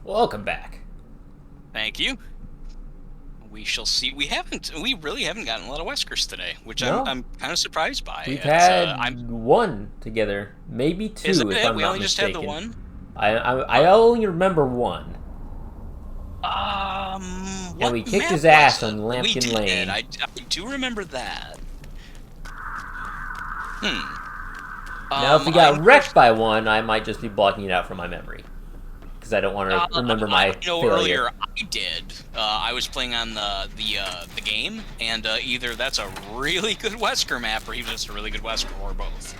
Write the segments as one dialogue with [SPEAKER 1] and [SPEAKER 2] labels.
[SPEAKER 1] Welcome back.
[SPEAKER 2] Thank you. We shall see. We really haven't gotten a lot of Weskers today, which
[SPEAKER 1] No.
[SPEAKER 2] I'm kind of surprised by.
[SPEAKER 1] We've
[SPEAKER 2] It's,
[SPEAKER 1] had one together, maybe two,
[SPEAKER 2] is that
[SPEAKER 1] if
[SPEAKER 2] it?
[SPEAKER 1] I'm
[SPEAKER 2] We
[SPEAKER 1] not
[SPEAKER 2] only just
[SPEAKER 1] mistaken.
[SPEAKER 2] had the one.
[SPEAKER 1] I only remember one.
[SPEAKER 2] What
[SPEAKER 1] And we kicked
[SPEAKER 2] map
[SPEAKER 1] his ass
[SPEAKER 2] was it?
[SPEAKER 1] on Lampkin
[SPEAKER 2] We did.
[SPEAKER 1] Lane.
[SPEAKER 2] I do remember that.
[SPEAKER 1] Now, if we got wrecked by one, I might just be blocking it out from my memory. Because I don't want to remember my failure.
[SPEAKER 2] Earlier I did. I was playing on the game, and either that's a really good Wesker map, or even just a really good Wesker, or both.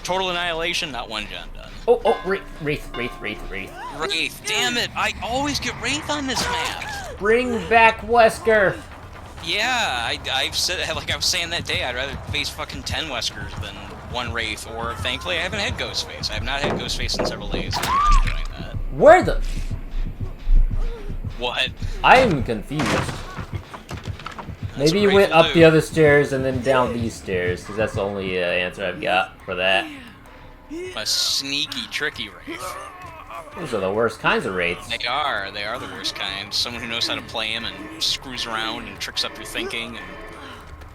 [SPEAKER 2] Total Annihilation, not one gen done.
[SPEAKER 1] Oh, Wraith.
[SPEAKER 2] Wraith, damn it! I always get Wraith on this map.
[SPEAKER 1] Bring back Wesker.
[SPEAKER 2] Yeah, I've said, like I was saying that day, I'd rather face fucking 10 Weskers than one Wraith, or thankfully I haven't had Ghostface. I have not had Ghostface in several days. I'm doing that.
[SPEAKER 1] Where the...
[SPEAKER 2] What?
[SPEAKER 1] I am confused. Maybe he went up the other stairs and then down these stairs, because that's the only answer I've got for that.
[SPEAKER 2] A sneaky, tricky Wraith.
[SPEAKER 1] Those are the worst kinds of Wraiths.
[SPEAKER 2] They are the worst kind. Someone who knows how to play him and screws around and tricks up your thinking. And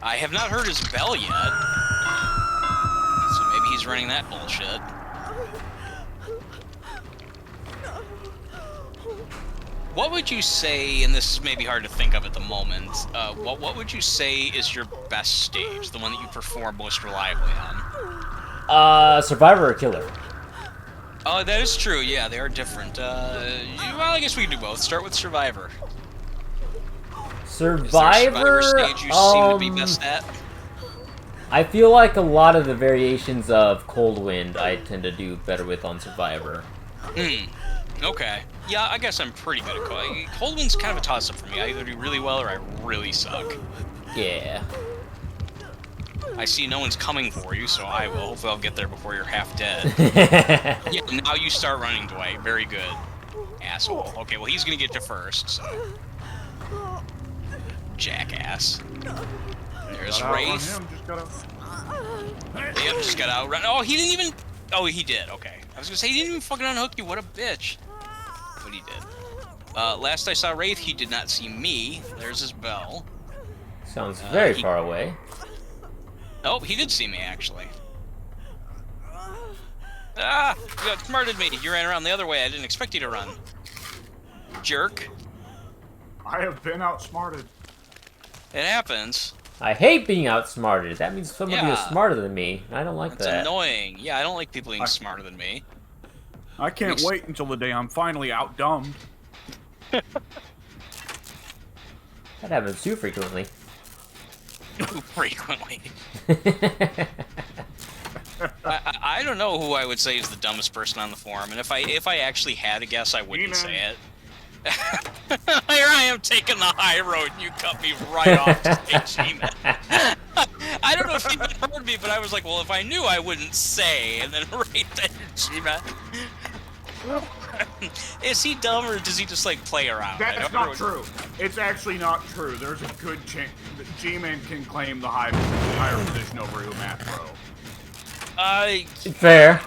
[SPEAKER 2] I have not heard his bell yet, so maybe he's running that bullshit. What would you say, and this is maybe hard to think of at the moment, what would you say is your best stage, the one that you perform most reliably on?
[SPEAKER 1] Survivor or Killer?
[SPEAKER 2] Oh, that is true, yeah, they are different. Well, I guess we can do both. Start with Survivor.
[SPEAKER 1] Survivor?
[SPEAKER 2] Is there a Survivor stage you seem to be best at?
[SPEAKER 1] I feel like a lot of the variations of Cold Wind I tend to do better with on Survivor.
[SPEAKER 2] Okay. Yeah, I guess I'm pretty good at Cold. Cold Wind's kind of a toss-up for me. I either do really well or I really suck.
[SPEAKER 1] Yeah.
[SPEAKER 2] I see no one's coming for you, so I will. Hopefully I'll get there before you're half dead. Yeah, now you start running, Dwight. Very good. Asshole. Okay, well he's gonna get to first, so... Jackass. There's Wraith. Yep, just got outrun. Oh, he didn't even... Oh, he did. Okay. I was gonna say, he didn't even fucking unhook you. What a bitch. But he did. Last I saw Wraith, he did not see me. There's his bell.
[SPEAKER 1] Sounds very far away.
[SPEAKER 2] Oh, he did see me, actually. Ah! You outsmarted me. You ran around the other way. I didn't expect you to run. Jerk.
[SPEAKER 3] I have been outsmarted.
[SPEAKER 2] It happens.
[SPEAKER 1] I hate being outsmarted. That means somebody is
[SPEAKER 2] Yeah.
[SPEAKER 1] smarter than me. I don't like
[SPEAKER 2] That's
[SPEAKER 1] that.
[SPEAKER 2] annoying. Yeah, I don't like people being smarter than me.
[SPEAKER 3] I can't wait until the day I'm finally outdumbed.
[SPEAKER 1] That happens too frequently.
[SPEAKER 2] Too frequently. I don't know who I would say is the dumbest person on the forum, and if I actually had a guess, I wouldn't say it. Here I am taking the high road, and you cut me right off to say G-Man. I don't know if you heard me, but I was like, well, if I knew, I wouldn't say, and then right there, G-Man. Is he dumb, or does he just, like, play around?
[SPEAKER 3] That's not true. It's actually not true. There's a good chance that G-Man can claim the higher position over Umat Pro.
[SPEAKER 1] Fair.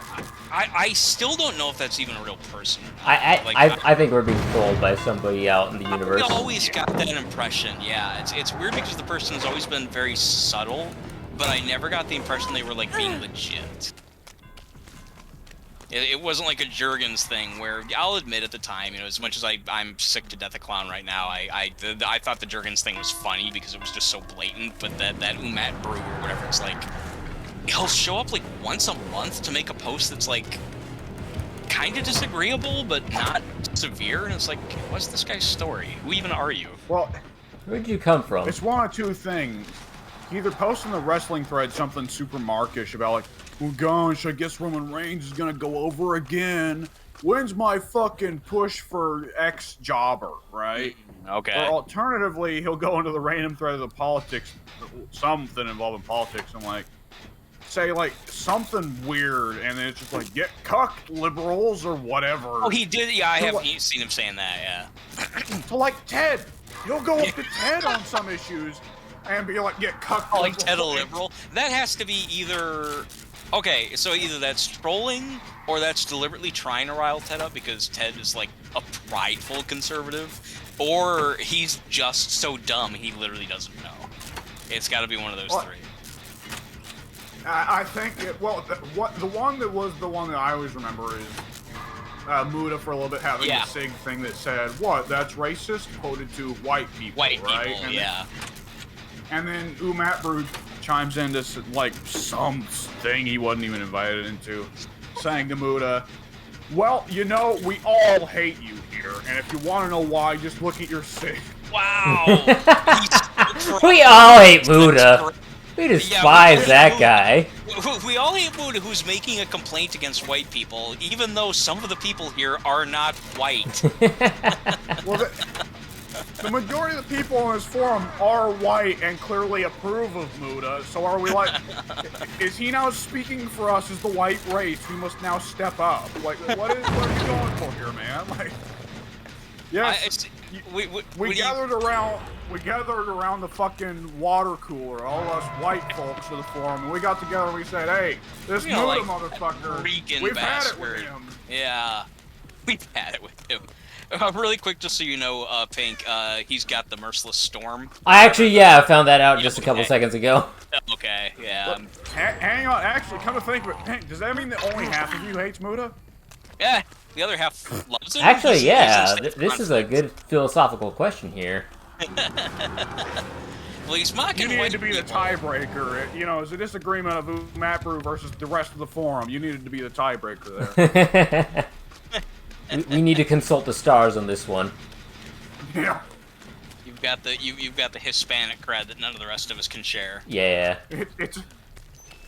[SPEAKER 2] I still don't know if that's even a real person.
[SPEAKER 1] I think we're being trolled by somebody out in the universe.
[SPEAKER 2] I always got that impression, yeah. It's weird because the person has always been very subtle, but I never got the impression they were, like, being legit. It wasn't like a Jurgens thing where, I'll admit at the time, you know, as much as I'm sick to death of Clown right now, I thought the Jurgens thing was funny because it was just so blatant, but that Umat Brew or whatever, it's like, he'll show up like once a month to make a post that's like kind of disagreeable but not severe, and it's like, what's this guy's story? Who even are you?
[SPEAKER 3] Well,
[SPEAKER 1] where'd you come from?
[SPEAKER 3] It's one of two things. You either post in the wrestling thread something super markish about like, oh gosh, I guess Roman Reigns is gonna go over again. When's my fucking push for X jobber, right?
[SPEAKER 2] Okay.
[SPEAKER 3] Or alternatively, he'll go into the random thread of the politics, something involving politics, and like, say like something weird, and then it's just like, get cucked, liberals, or whatever.
[SPEAKER 2] Oh, he did. Yeah, I have seen him saying that. Yeah.
[SPEAKER 3] To like Ted, he'll go up to Ted on some issues, and be like, get cucked.
[SPEAKER 2] Oh, like Ted a liberal. That has to be either Okay, so either that's trolling or that's deliberately trying to rile Ted up because Ted is like a prideful conservative, or he's just so dumb he literally doesn't know. It's got to be one of those three.
[SPEAKER 3] I think the one that I always remember is Muda for a little bit having the SIG thing that said, "What? That's racist," quoted to white people, right?
[SPEAKER 2] People, yeah.
[SPEAKER 3] And then Umat Brood chimes into like something he wasn't even invited into, saying to Muda, "Well, you know, we all hate you here, and if you want to know why, just look at your SIG."
[SPEAKER 2] Wow.
[SPEAKER 1] We all hate Muda. We despise that guy.
[SPEAKER 2] We all hate Muda, who's making a complaint against white people, even though some of the people here are not white.
[SPEAKER 3] Well, the majority of the people on this forum are white and clearly approve of Muda, so are we like, is he now speaking for us as the white race who must now step up? Like, what are you going for here, man? Like, yes, we gathered around the fucking water cooler, all us white folks of the forum, and we got together and we said, hey, this Muda like, motherfucker, we've had it with him.
[SPEAKER 2] Yeah, we've had it with him. Really quick, just so you know, Pink, he's got the Merciless Storm.
[SPEAKER 1] I found that out just a couple seconds ago.
[SPEAKER 2] Okay, yeah.
[SPEAKER 3] Look, hang on, actually, come to think of it, Pink, does that mean that only half of you hates Muda?
[SPEAKER 2] Yeah, the other half loves him.
[SPEAKER 1] Actually, this is a good philosophical question here.
[SPEAKER 2] Well, he's mocking
[SPEAKER 3] You needed to be the tiebreaker. You know, it's a disagreement of Mapru versus the rest of the forum. You needed to be the tiebreaker there.
[SPEAKER 1] We need to consult the stars on this one.
[SPEAKER 3] Yeah.
[SPEAKER 2] You've got the Hispanic cred that none of the rest of us can share.
[SPEAKER 1] Yeah.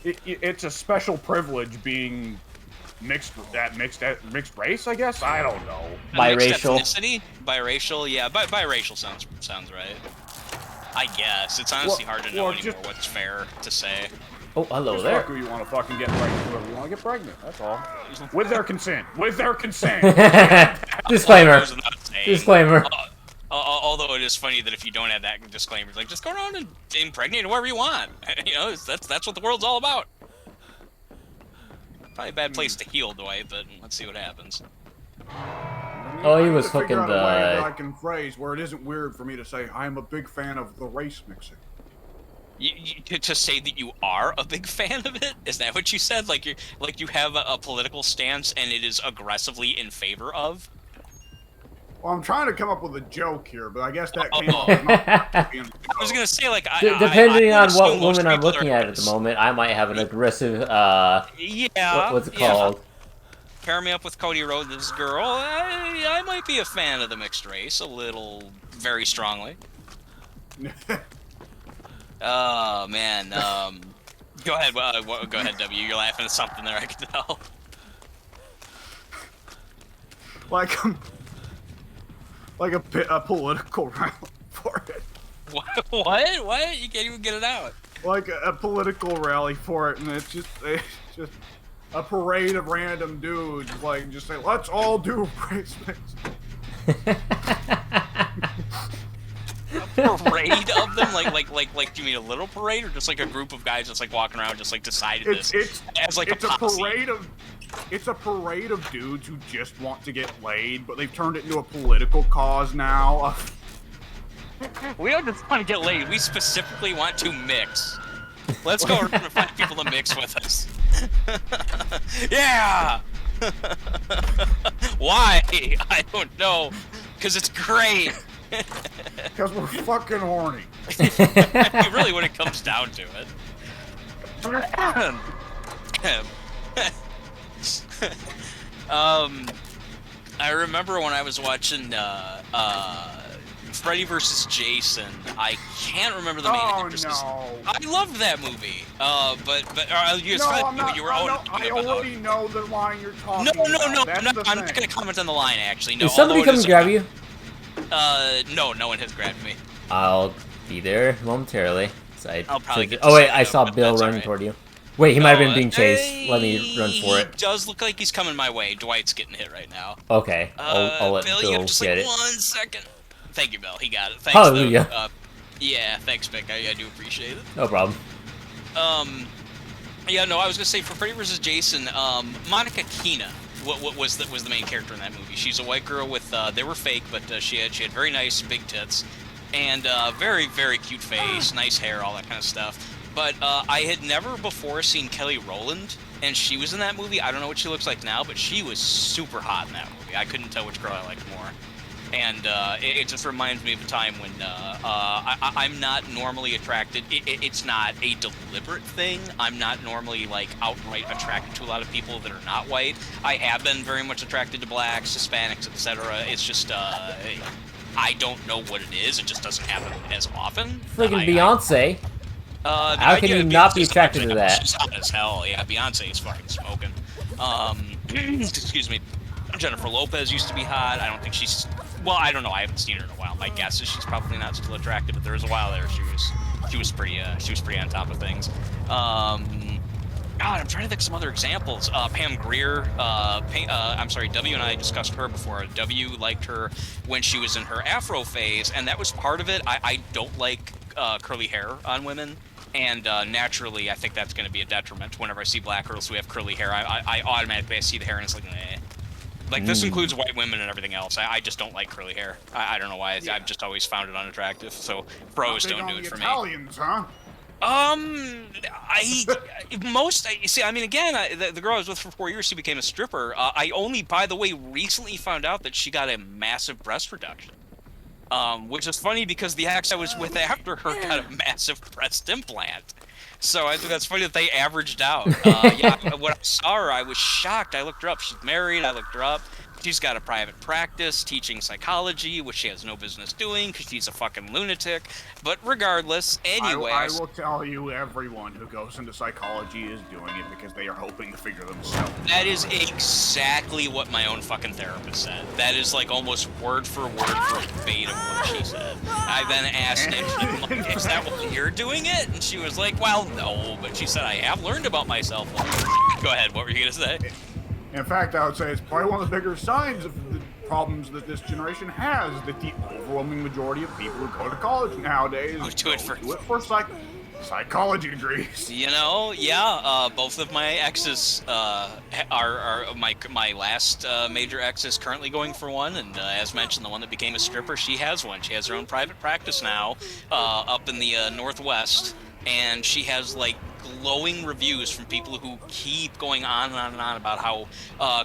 [SPEAKER 3] It's a special privilege being mixed race, I guess. I don't know.
[SPEAKER 1] Biracial.
[SPEAKER 2] Ethnicity? Biracial, yeah. Biracial sounds right. I guess it's honestly hard to know anymore what's fair to say.
[SPEAKER 1] Oh, hello
[SPEAKER 3] just
[SPEAKER 1] there.
[SPEAKER 3] Fuck who you want to fucking get pregnant. Whoever you want to get pregnant. That's all. With their consent. With their consent.
[SPEAKER 1] Disclaimer. Disclaimer.
[SPEAKER 2] Although it is funny that if you don't have that disclaimer, like just go around and impregnate whoever you want. You know, that's what the world's all about. Probably a bad place to heal, Dwight, but let's see what happens.
[SPEAKER 1] Oh, he was hooking
[SPEAKER 3] the.
[SPEAKER 1] The.
[SPEAKER 3] Way that I can phrase where it isn't weird for me to say I'm a big fan of the race mixing.
[SPEAKER 2] To say that you are a big fan of it? Is that what you said? Like you have a political stance and it is aggressively in favor of?
[SPEAKER 3] Well, I'm trying to come up with a joke here, but I guess that came off.
[SPEAKER 2] I was gonna say like
[SPEAKER 1] depending on what woman I'm looking at the moment, I might have an aggressive. What's it called?
[SPEAKER 2] Pair me up with Cody Rhodes, this girl. I might be a fan of the mixed race, a little, very strongly. Oh man, go ahead. Go ahead, W. You're laughing at something there. I can tell.
[SPEAKER 3] Like a political rally for it.
[SPEAKER 2] What? You can't even get it out.
[SPEAKER 3] Like a political rally for it, and it's just a parade of random dudes, like just say, let's all do race mix.
[SPEAKER 2] A parade of them, like do you mean a little parade, or just like a group of guys just like walking around, just like decided this as like
[SPEAKER 3] it's
[SPEAKER 2] a posse?
[SPEAKER 3] It's a parade of dudes who just want to get laid, but they've turned it into a political cause now.
[SPEAKER 2] We don't just want to get laid. We specifically want to mix. Let's go around and find people to mix with us. Yeah! Why? I don't know. Because it's great.
[SPEAKER 3] Because we're fucking horny.
[SPEAKER 2] Really, when it comes down to it. I remember when I was watching Freddy vs. Jason. I can't remember the main actress.
[SPEAKER 3] No.
[SPEAKER 2] I loved that movie. But you
[SPEAKER 3] I already know the line you're talking about.
[SPEAKER 2] No. I'm not going to comment on the line, actually. No.
[SPEAKER 1] Is somebody coming to grab you?
[SPEAKER 2] No one has grabbed me.
[SPEAKER 1] I'll be there momentarily.
[SPEAKER 2] I'll probably
[SPEAKER 1] I saw Bill running toward you. Wait, he might have been being chased. Let me run for it.
[SPEAKER 2] He does look like he's coming my way. Dwight's getting hit right now.
[SPEAKER 1] Okay, I'll let Bill
[SPEAKER 2] you have just
[SPEAKER 1] get it.
[SPEAKER 2] 1 second. Thank you, Bill. He got it. Thanks,
[SPEAKER 1] Hallelujah.
[SPEAKER 2] Yeah, thanks, Vic. I do appreciate it.
[SPEAKER 1] No problem.
[SPEAKER 2] Yeah, no, I was gonna say for Freddy vs. Jason, Monica Keena was the main character in that movie. She's a white girl with they were fake, but she had very nice big tits, and very very cute face, nice hair, all that kind of stuff. But I had never before seen Kelly Rowland, and she was in that movie. I don't know what she looks like now, but she was super hot in that movie. I couldn't tell which girl I liked more. And it just reminds me of a time when I'm not normally attracted. It's not a deliberate thing. I'm not normally like outright attracted to a lot of people that are not white. I have been very much attracted to blacks, Hispanics, etc. It's just I don't know what it is. It just doesn't happen as often.
[SPEAKER 1] Friggin' Beyonce. How can you not be attracted to that?
[SPEAKER 2] She's hot as hell. Yeah, Beyonce is fucking smoking. Excuse me. Jennifer Lopez used to be hot. I don't think she's... Well, I don't know. I haven't seen her in a while. My guess is she's probably not still attractive, but there was a while there she was pretty on top of things. God, I'm trying to think of some other examples. Pam Grier. I'm sorry, W and I discussed her before. W liked her when she was in her Afro phase, and that was part of it. I don't like curly hair on women. And naturally, I think that's going to be a detriment. Whenever I see black girls who have curly hair, I automatically see the hair and it's like, eh. Like, this includes white women and everything else. I just don't like curly hair. I don't know why. I've just always found it unattractive. So, bros don't do it for me.
[SPEAKER 3] Italians, huh?
[SPEAKER 2] You see, I mean, again, the girl I was with for 4 years, she became a stripper. I only, by the way, recently found out that she got a massive breast reduction. Which is funny because the ex I was with after her got a massive breast implant. So I think that's funny that they averaged out. Yeah, when I saw her, I was shocked. I looked her up. She's married. I looked her up. She's got a private practice teaching psychology, which she has no business doing because she's a fucking lunatic. But regardless, anyway.
[SPEAKER 3] I will tell you, everyone who goes into psychology is doing it because they are hoping to figure themselves out.
[SPEAKER 2] That is exactly what my own fucking therapist said. That is like almost word for verbatim what she said. I then asked her, like, is that what you're doing it? And she was like, well, no. But she said, I have learned about myself. Go ahead, what were you going to say?
[SPEAKER 3] In fact, I would say it's probably one of the bigger signs of the problems that this generation has, that the overwhelming majority of people who go to college nowadays
[SPEAKER 2] do it
[SPEAKER 3] for psychology degrees.
[SPEAKER 2] You know, yeah, both of my exes are my last major ex is currently going for one, and as mentioned, the one that became a stripper, she has one. She has her own private practice now, up in the Northwest, and she has, like, glowing reviews from people who keep going on and on and on about how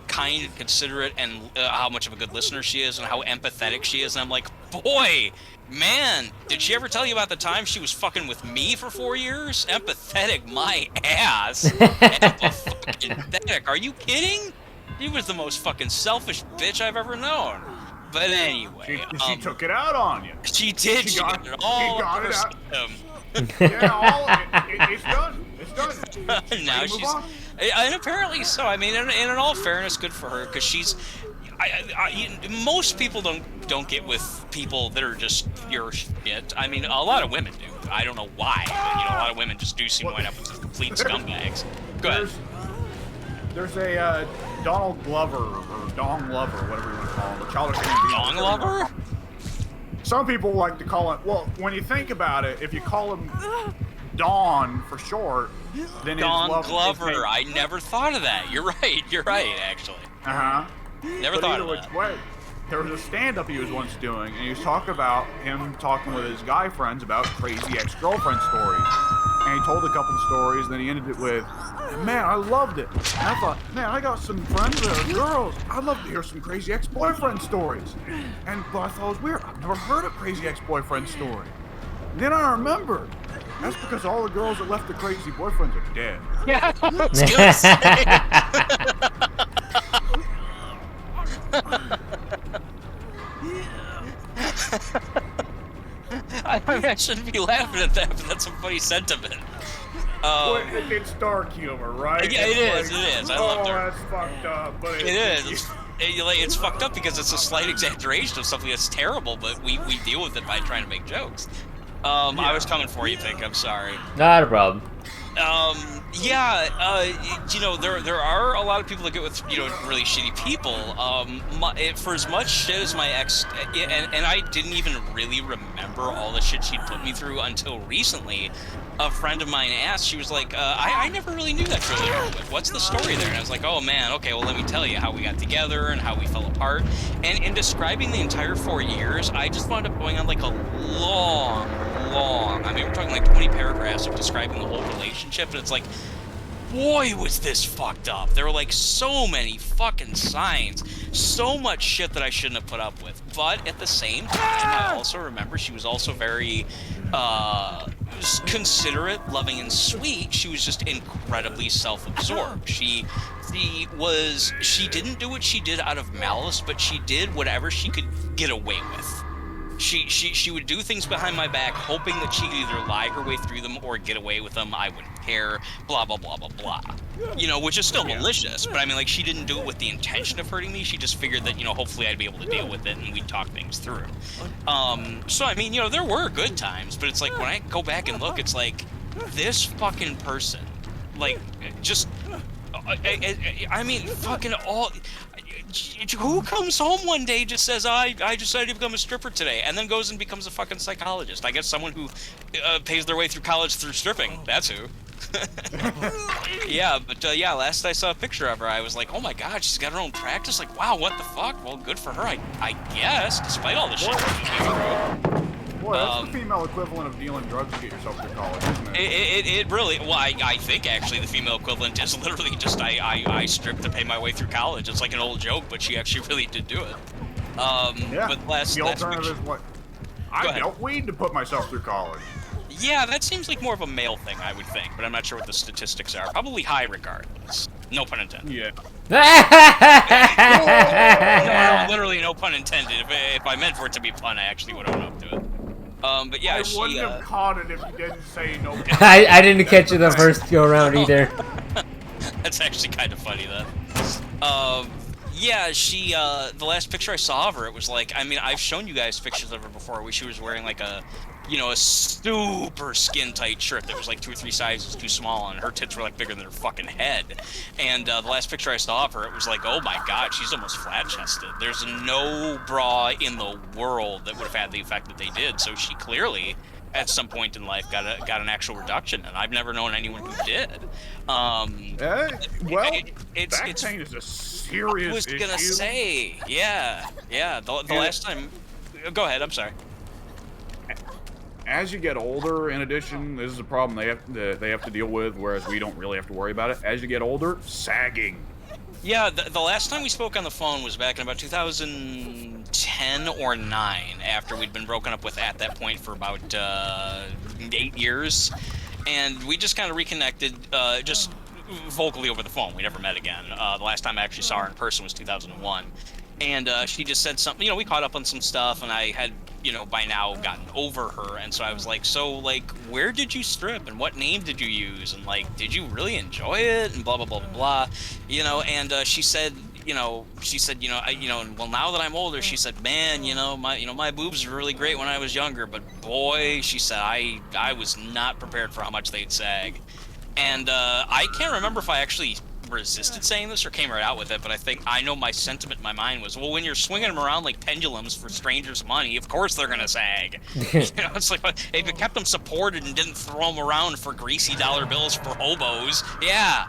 [SPEAKER 2] kind and considerate and how much of a good listener she is and how empathetic she is. And I'm like, boy, man, did she ever tell you about the time she was fucking with me for 4 years? Empathetic, my ass. Empathetic. Are you kidding? She was the most fucking selfish bitch I've ever known. But anyway,
[SPEAKER 3] she took it out on you.
[SPEAKER 2] She did. She got it all.
[SPEAKER 3] She got it out. Yeah, it's done. It's done.
[SPEAKER 2] Now she's, and apparently so. I mean, and in all fairness, good for her, because she's. Most people don't get with people that are just pure shit. I mean, a lot of women do. I don't know why, but a lot of women just do seem to wind up with complete scumbags. Go ahead.
[SPEAKER 3] There's a Donald Glover or Dong Lover, whatever you want to call him, a childish
[SPEAKER 2] Dong Lover.
[SPEAKER 3] Some people like to call it. Well, when you think about it, if you call him Don for short, then
[SPEAKER 2] Don Glover. I never thought of that. You're right. You're right, actually. Never thought of that.
[SPEAKER 3] Way, there was a stand-up he was once doing, and he was talking about him talking with his guy friends about crazy ex-girlfriend stories. And he told a couple of stories, then he ended it with, man, I loved it. And I thought, man, I got some friends that are girls. I'd love to hear some crazy ex-boyfriend stories. But I thought it was weird. I've never heard a crazy ex-boyfriend story. And then I remembered. That's because all the girls that left the crazy boyfriends are dead.
[SPEAKER 2] Yeah, I was gonna say. I mean, I shouldn't be laughing at that, but that's a funny sentiment.
[SPEAKER 3] Well, it's dark humor, right?
[SPEAKER 2] Yeah, it is. I love dark.
[SPEAKER 3] That's fucked up. But
[SPEAKER 2] it is. It's fucked up because it's a slight exaggeration of something that's terrible, but we deal with it by trying to make jokes. I was coming for you, Pink. I'm sorry.
[SPEAKER 1] Not a problem.
[SPEAKER 2] Yeah, you know, there are a lot of people that get with, you know, really shitty people. For as much shit as my ex, and I didn't even really remember all the shit she'd put me through until recently. A friend of mine asked, she was like, I never really knew that girl you were with. What's the story there? And I was like, oh man, okay, well let me tell you how we got together and how we fell apart. And in describing the entire 4 years, I just wound up going on like a long, I mean, we're talking like 20 paragraphs of describing the whole relationship, and it's like, boy, was this fucked up. There were like so many fucking signs, so much shit that I shouldn't have put up with. But at the same time, I also remember she was also very considerate, loving, and sweet. She was just incredibly self-absorbed. She didn't do what she did out of malice, but she did whatever she could get away with. She would do things behind my back, hoping that she could either lie her way through them or get away with them. I wouldn't care, blah, blah, blah, blah, blah. You know, which is still malicious, but I mean, like, she didn't do it with the intention of hurting me. She just figured that, you know, hopefully I'd be able to deal with it and we'd talk things through. So, I mean, you know, there were good times, but it's like, when I go back and look, it's like, this fucking person, like, just, I mean, fucking all... Who comes home one day just says, I decided to become a stripper today, and then goes and becomes a fucking psychologist? I guess someone who pays their way through college through stripping. That's who. Yeah, but yeah, last I saw a picture of her, I was like, oh my god, she's got her own practice? Like, wow, what the fuck? Well, good for her, I guess, despite all the shit she's been through.
[SPEAKER 3] Boy, that's the female equivalent of dealing drugs to get yourself through college, isn't it?
[SPEAKER 2] It really, well, I think actually the female equivalent is literally just I stripped to pay my way through college. It's like an old joke, but she actually really did do it.
[SPEAKER 3] Yeah,
[SPEAKER 2] but last
[SPEAKER 3] the alternative is what? I dealt weed to put myself through college.
[SPEAKER 2] Yeah, that seems like more of a male thing, I would think, but I'm not sure what the statistics are. Probably high regardless. No pun intended.
[SPEAKER 3] Yeah.
[SPEAKER 2] No, literally no pun intended. If I meant for it to be pun, I actually would have went up to it. But yeah,
[SPEAKER 3] I wouldn't have caught it if you didn't say no.
[SPEAKER 1] I didn't catch it the first go around either.
[SPEAKER 2] That's actually kind of funny then. Yeah, the last picture I saw of her, it was like, I mean, I've shown you guys pictures of her before where she was wearing like a, you know, a super skin-tight shirt that was like 2 or 3 sizes too small, and her tits were like bigger than her fucking head. And the last picture I saw of her, it was like, oh my god, she's almost flat-chested. There's no bra in the world that would have had the effect that they did, so she clearly, at some point in life, got an actual reduction, and I've never known anyone who did.
[SPEAKER 3] Well,
[SPEAKER 2] It's
[SPEAKER 3] pain is a serious issue.
[SPEAKER 2] I was gonna say, yeah. The last time, go ahead. I'm sorry.
[SPEAKER 3] As you get older, in addition, this is a problem they have to deal with, whereas we don't really have to worry about it. As you get older, sagging.
[SPEAKER 2] Yeah, the last time we spoke on the phone was back in about 2010 or 9, after we'd been broken up with at that point for about 8 years, and we just kind of reconnected, just vocally over the phone. We never met again. The last time I actually saw her in person was 2001. And she just said something, you know, we caught up on some stuff, and I had, you know, by now gotten over her, and so I was like, so, like, where did you strip, and what name did you use, and, like, did you really enjoy it, and blah, blah, blah, blah, blah, you know, and she said, well, now that I'm older, she said, man, my boobs were really great when I was younger, but boy, she said, I was not prepared for how much they'd sag. And I can't remember if I actually resisted saying this or came right out with it, but I know my sentiment in my mind was, well, when you're swinging them around like pendulums for strangers' money, of course they're gonna sag. You know, it's like, if you kept them supported and didn't throw them around for greasy dollar bills for hobos, yeah.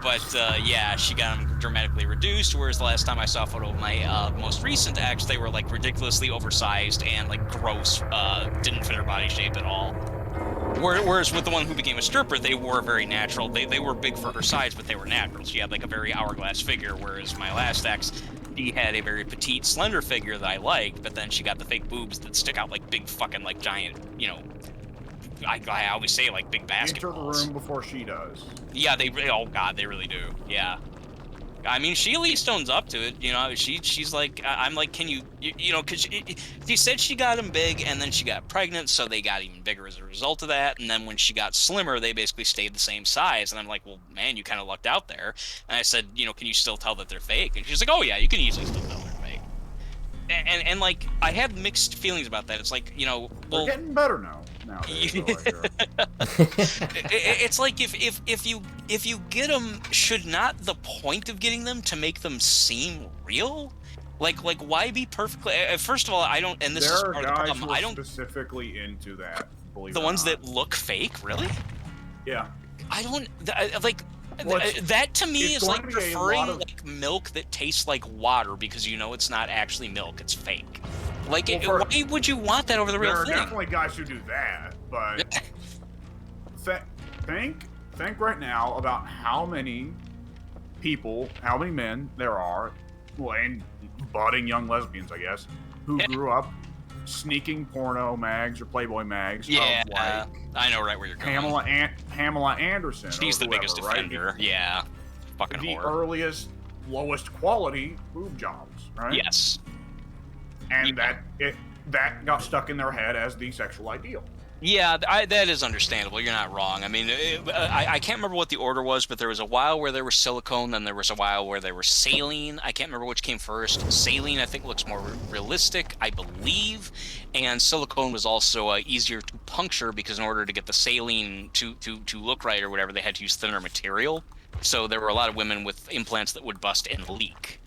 [SPEAKER 2] But yeah, she got them dramatically reduced, whereas the last time I saw a photo of my most recent ex, they were like ridiculously oversized and like gross, didn't fit her body shape at all. Whereas with the one who became a stripper, they were very natural. They were big for her size, but they were natural. She had like a very hourglass figure, whereas my last ex, she had a very petite, slender figure that I liked, but then she got the fake boobs that stick out like big fucking like giant, you know, I always say like big basketballs.
[SPEAKER 3] Enter the room before she does.
[SPEAKER 2] Yeah, oh god, they really do. Yeah. I mean, she at least owns up to it, you know. She's like, I'm like, can you know, because she said she got him big, and then she got pregnant, so they got even bigger as a result of that. And then when she got slimmer, they basically stayed the same size. And I'm like, well, man, you kind of lucked out there. And I said, you know, can you still tell that they're fake? And she's like, oh yeah, you can easily still tell they're fake. And like, I have mixed feelings about that. It's like, you know, well,
[SPEAKER 3] they're getting better now. nowadays. So I hear.
[SPEAKER 2] It's like if you get them, should not the point of getting them to make them seem real? Like why be perfectly? First of all, I don't. And this is
[SPEAKER 3] There
[SPEAKER 2] part
[SPEAKER 3] are
[SPEAKER 2] of the
[SPEAKER 3] guys
[SPEAKER 2] problem.
[SPEAKER 3] who are
[SPEAKER 2] I don't.
[SPEAKER 3] specifically into that. Believe
[SPEAKER 2] The
[SPEAKER 3] it or
[SPEAKER 2] ones
[SPEAKER 3] not.
[SPEAKER 2] that look fake, really?
[SPEAKER 3] Yeah.
[SPEAKER 2] I don't like.
[SPEAKER 3] Well,
[SPEAKER 2] that to me
[SPEAKER 3] it's
[SPEAKER 2] is
[SPEAKER 3] going
[SPEAKER 2] like
[SPEAKER 3] to be a
[SPEAKER 2] preferring
[SPEAKER 3] lot of-
[SPEAKER 2] like milk that tastes like water because you know it's not actually milk, it's fake. Like,
[SPEAKER 3] Well,
[SPEAKER 2] why would you want that over the real
[SPEAKER 3] There are
[SPEAKER 2] thing?
[SPEAKER 3] definitely guys who do that, but think right now about how many people, how many men there are, well, and budding young lesbians, I guess, who grew up sneaking porno mags or Playboy mags
[SPEAKER 2] Yeah,
[SPEAKER 3] of like
[SPEAKER 2] I know right where you're going.
[SPEAKER 3] Pamela Anderson.
[SPEAKER 2] She's
[SPEAKER 3] or
[SPEAKER 2] the
[SPEAKER 3] whoever,
[SPEAKER 2] biggest
[SPEAKER 3] right?
[SPEAKER 2] offender. Yeah, fucking
[SPEAKER 3] The
[SPEAKER 2] whore.
[SPEAKER 3] earliest, lowest quality boob jobs, right?
[SPEAKER 2] Yes.
[SPEAKER 3] And that got stuck in their head as the sexual ideal.
[SPEAKER 2] Yeah, that is understandable. You're not wrong. I mean, I can't remember what the order was, but there was a while where there was silicone, then there was a while where there was saline. I can't remember which came first. Saline, I think, looks more realistic, I believe, and silicone was also easier to puncture because in order to get the saline to look right or whatever, they had to use thinner material. So there were a lot of women with implants that would bust and leak.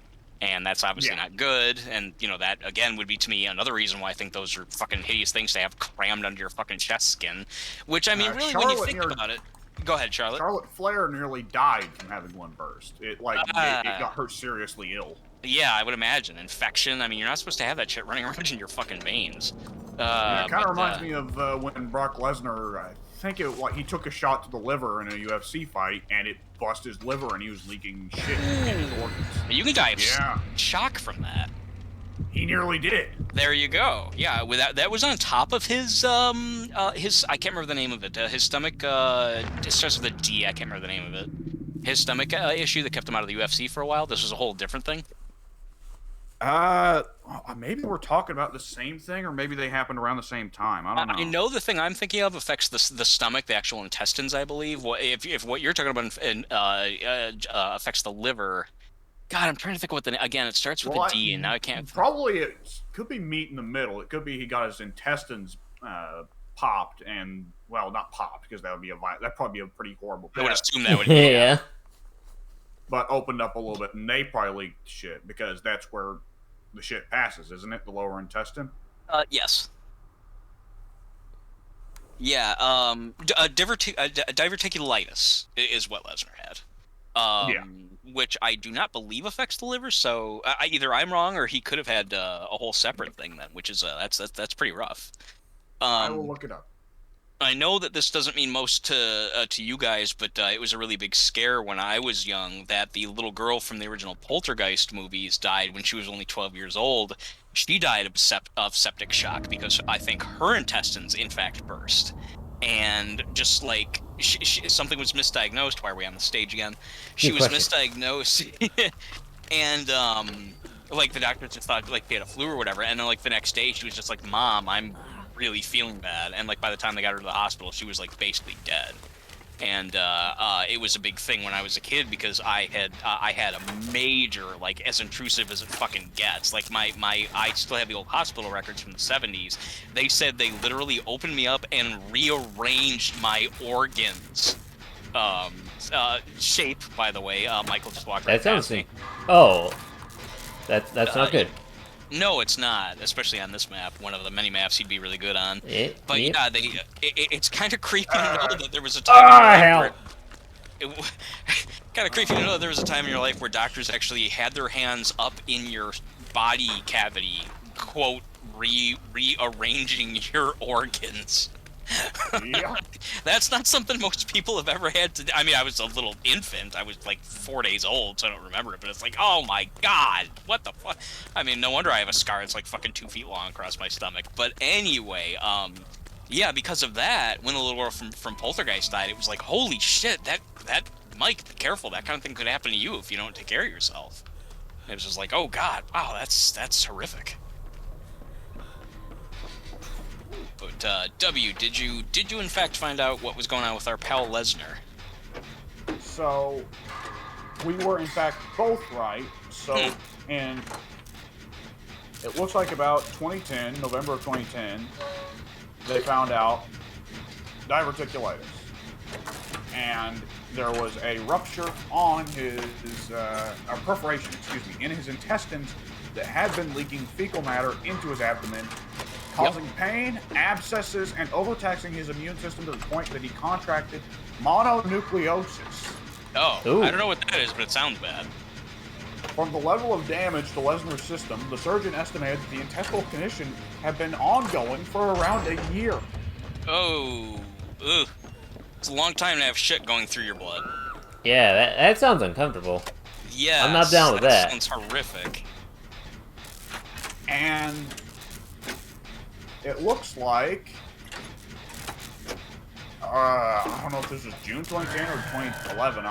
[SPEAKER 2] And that's obviously not good, and, you know, that, again, would be, to me, another reason why I think those are fucking hideous things to have crammed under your fucking chest skin. Which, I mean, really, when you think about it... Go ahead, Charlotte.
[SPEAKER 3] Charlotte Flair nearly died from having one burst. It got her seriously ill.
[SPEAKER 2] Yeah, I would imagine. Infection, I mean, you're not supposed to have that shit running around in your fucking veins.
[SPEAKER 3] It kind of reminds me of when Brock Lesnar, I think he took a shot to the liver in a UFC fight, and it bust his liver, and he was leaking shit in his organs.
[SPEAKER 2] You can die of shock from that.
[SPEAKER 3] He nearly did.
[SPEAKER 2] There you go. Yeah, that was on top of his I can't remember the name of it. His stomach it starts with a D. I can't remember the name of it. His stomach issue that kept him out of the UFC for a while. This was a whole different thing.
[SPEAKER 3] Maybe we're talking about the same thing, or maybe they happened around the same time. I don't know.
[SPEAKER 2] I know the thing I'm thinking of affects the stomach, the actual intestines, I believe. If what you're talking about affects the liver, God, I'm trying to think of what again. It starts with a D, and now I can't.
[SPEAKER 3] Probably it could be meat in the middle. It could be he got his intestines popped, and not popped because that'd probably be a pretty horrible.
[SPEAKER 2] I would assume that would be
[SPEAKER 1] yeah.
[SPEAKER 3] But opened up a little bit, and they probably leaked shit because that's where the shit passes, isn't it? The lower intestine.
[SPEAKER 2] Yes. Yeah. Diverticulitis is what Lesnar had. Which I do not believe affects the liver. So either I'm wrong, or he could have had a whole separate thing then, which is that's pretty rough.
[SPEAKER 3] I will look it up.
[SPEAKER 2] I know that this doesn't mean most to you guys, but it was a really big scare when I was young that the little girl from the original Poltergeist movies died when she was only 12 years old. She died of septic shock because I think her intestines, in fact, burst. And just like something was misdiagnosed. Why are we on the stage again? She was misdiagnosed, and like the doctors just thought like she had a flu or whatever. And then like the next day, she was just like, "Mom, I'm really feeling bad." And like by the time they got her to the hospital, she was like basically dead. And it was a big thing when I was a kid because I had a major, like, as intrusive as it fucking gets. Like I still have the old hospital records from the 70s. They said they literally opened me up and rearranged my organs. Shape, by the way. Michael just walked right past me.
[SPEAKER 1] Oh, that's not good.
[SPEAKER 2] No, it's not. Especially on this map, one of the many maps he'd be really good on. But yeah, it's kind of creepy to know that there was a time. Kind of creepy to know that there was a time in your life where doctors actually had their hands up in your body cavity, quote, rearranging your organs.
[SPEAKER 3] Yeah.
[SPEAKER 2] That's not something most people have ever had to. I mean, I was a little infant. I was like 4 days old, so I don't remember it. But it's like, oh my god, what the fuck? I mean, no wonder I have a scar. It's like fucking 2 feet long across my stomach. But anyway, yeah, because of that, when the little girl from Poltergeist died, it was like, holy shit, that Mike, be careful. That kind of thing could happen to you if you don't take care of yourself. It was just like, oh god, wow, that's horrific. But W, did you in fact find out what was going on with our pal Lesnar?
[SPEAKER 3] So we were in fact both right. So and it looks like about 2010, November of 2010, they found out diverticulitis. And there was a rupture on his, a perforation, in his intestines that had been leaking fecal matter into his abdomen, causing pain, abscesses, and overtaxing his immune system to the point that he contracted mononucleosis.
[SPEAKER 2] Oh,
[SPEAKER 1] Ooh.
[SPEAKER 2] I don't know what that is, but it sounds bad.
[SPEAKER 3] From the level of damage to Lesnar's system, the surgeon estimated that the intestinal condition had been ongoing for around a year.
[SPEAKER 2] Oh, ugh. It's a long time to have shit going through your blood.
[SPEAKER 1] Yeah, that sounds uncomfortable.
[SPEAKER 2] Yeah,
[SPEAKER 1] I'm not down with that.
[SPEAKER 2] Sounds horrific.
[SPEAKER 3] And it looks like, I don't know if this was June 2010 or 2011.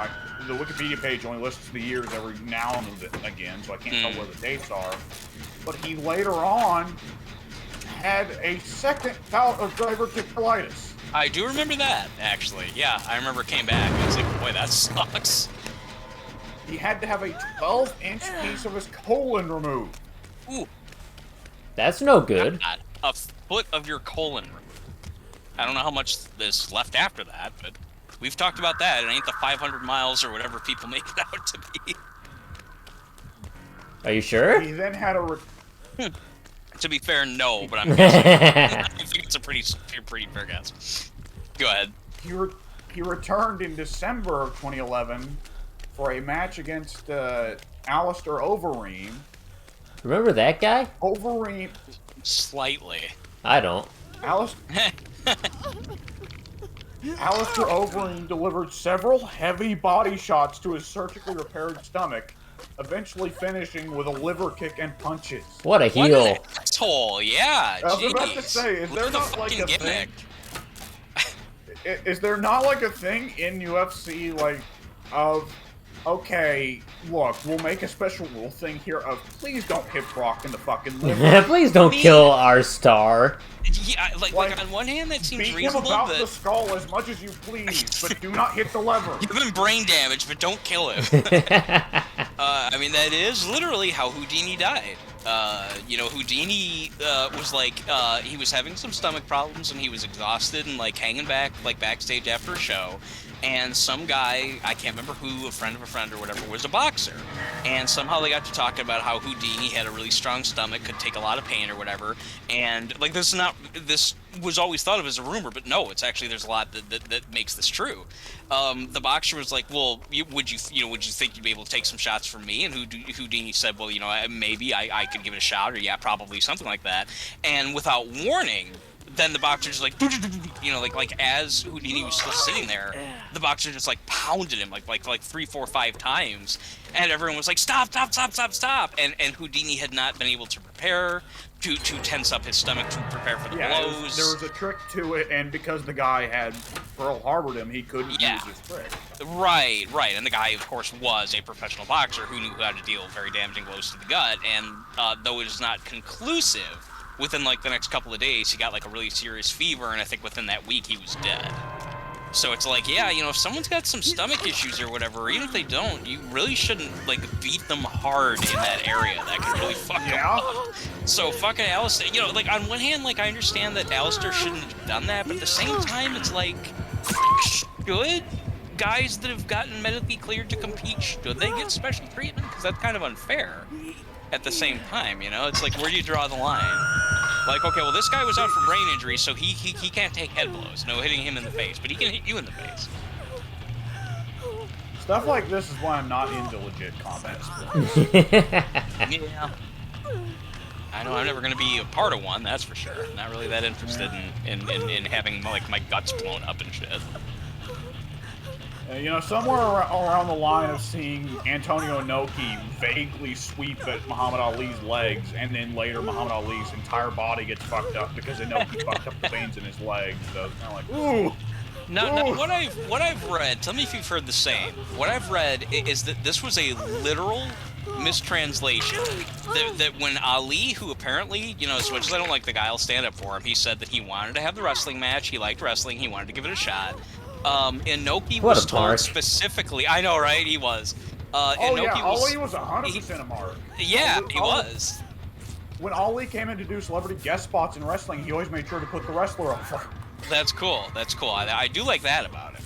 [SPEAKER 3] The Wikipedia page only lists the years every now and again, so I can't tell where the dates are. But he later on had a second bout of diverticulitis.
[SPEAKER 2] I do remember that, actually. Yeah, I remember it came back. I was like, boy, that sucks.
[SPEAKER 3] He had to have a 12-inch piece of his colon removed.
[SPEAKER 2] Ooh.
[SPEAKER 1] That's no good.
[SPEAKER 2] God, a foot of your colon removed. I don't know how much is left after that, but we've talked about that. It ain't the 500 miles or whatever people make it out to be.
[SPEAKER 1] Are you sure?
[SPEAKER 3] He then had a...
[SPEAKER 2] To be fair, no, but I'm guessing. I think it's a pretty fair guess. Go ahead.
[SPEAKER 3] He returned in December of 2011 for a match against Alistair Overeem.
[SPEAKER 1] Remember that guy?
[SPEAKER 3] Overeem...
[SPEAKER 2] Slightly.
[SPEAKER 1] I don't.
[SPEAKER 3] Alistair Overeem delivered several heavy body shots to his surgically repaired stomach, eventually finishing with a liver kick and punches.
[SPEAKER 1] What a
[SPEAKER 2] What
[SPEAKER 1] heel.
[SPEAKER 2] an asshole, yeah,
[SPEAKER 3] I was about to
[SPEAKER 2] jeez.
[SPEAKER 3] say, is there
[SPEAKER 2] Look at the
[SPEAKER 3] not like
[SPEAKER 2] fucking
[SPEAKER 3] a
[SPEAKER 2] gimmick.
[SPEAKER 3] thing? Is there not like a thing in UFC like of, okay, look, we'll make a special rule thing here of please don't hit Brock in the fucking liver.
[SPEAKER 1] Please don't kill our star.
[SPEAKER 2] Yeah, like on one hand, that seems
[SPEAKER 3] Beat him
[SPEAKER 2] reasonable,
[SPEAKER 3] about
[SPEAKER 2] but
[SPEAKER 3] the skull as much as you please, but do not hit the lever.
[SPEAKER 2] give him brain damage, but don't kill him. I mean, that is literally how Houdini died. You know, Houdini was like, he was having some stomach problems and he was exhausted and like hanging back, like backstage after a show. And some guy, I can't remember who, a friend of a friend or whatever, was a boxer. And somehow they got to talking about how Houdini had a really strong stomach, could take a lot of pain or whatever. And like this was always thought of as a rumor, but no, it's actually, there's a lot that makes this true. The boxer was like, well, would you think you'd be able to take some shots from me? And Houdini said, well, maybe I could give it a shot, or yeah, probably, something like that. And without warning, then the boxer just like, like as Houdini was still sitting there, the boxer just like pounded him like 3, 4, 5 times, and everyone was like, stop! And Houdini had not been able to prepare to tense up his stomach to prepare for the blows.
[SPEAKER 3] There was a trick to it, and because the guy had Pearl Harbored him, he couldn't use his trick.
[SPEAKER 2] Right. And the guy, of course, was a professional boxer who knew how to deal very damaging blows to the gut, and though it is not conclusive, within like the next couple of days, he got like a really serious fever, and I think within that week he was dead. So it's like, yeah, if someone's got some stomach issues or whatever, even if they don't, you really shouldn't like beat them hard in that area. That could really fuck them up. So fucking Alistair, like on one hand, like I understand that Alistair shouldn't have done that, but at the same time, it's like, should guys that have gotten medically cleared to compete, should they get special treatment? Because that's kind of unfair. At the same time, it's like, where do you draw the line? Like, okay, well, this guy was out for brain injury, so he can't take head blows, hitting him in the face, but he can hit you in the face.
[SPEAKER 3] Stuff like this is why I'm not into legit combat sports.
[SPEAKER 2] Yeah. I know I'm never going to be a part of one, that's for sure. Not really that interested in having, like, my guts blown up and shit.
[SPEAKER 3] Somewhere around the line of seeing Antonio Inoki vaguely sweep at Muhammad Ali's legs, and then later Muhammad Ali's entire body gets fucked up because Inoki fucked up the veins in his legs. So it's kind of like, ooh.
[SPEAKER 2] No, what I've read, tell me if you've heard the same. What I've read is that this was a literal mistranslation. That when Ali, who apparently, as much as I don't like the guy, I'll stand up for him, he said that he wanted to have the wrestling match, he liked wrestling, he wanted to give it a shot. Inoki was told specifically. I know, right? He was.
[SPEAKER 3] Ali was 100% a mark.
[SPEAKER 2] Yeah, he was.
[SPEAKER 3] When Ali came in to do celebrity guest spots in wrestling, he always made sure to put the wrestler over.
[SPEAKER 2] That's cool. That's cool. I do like that about it.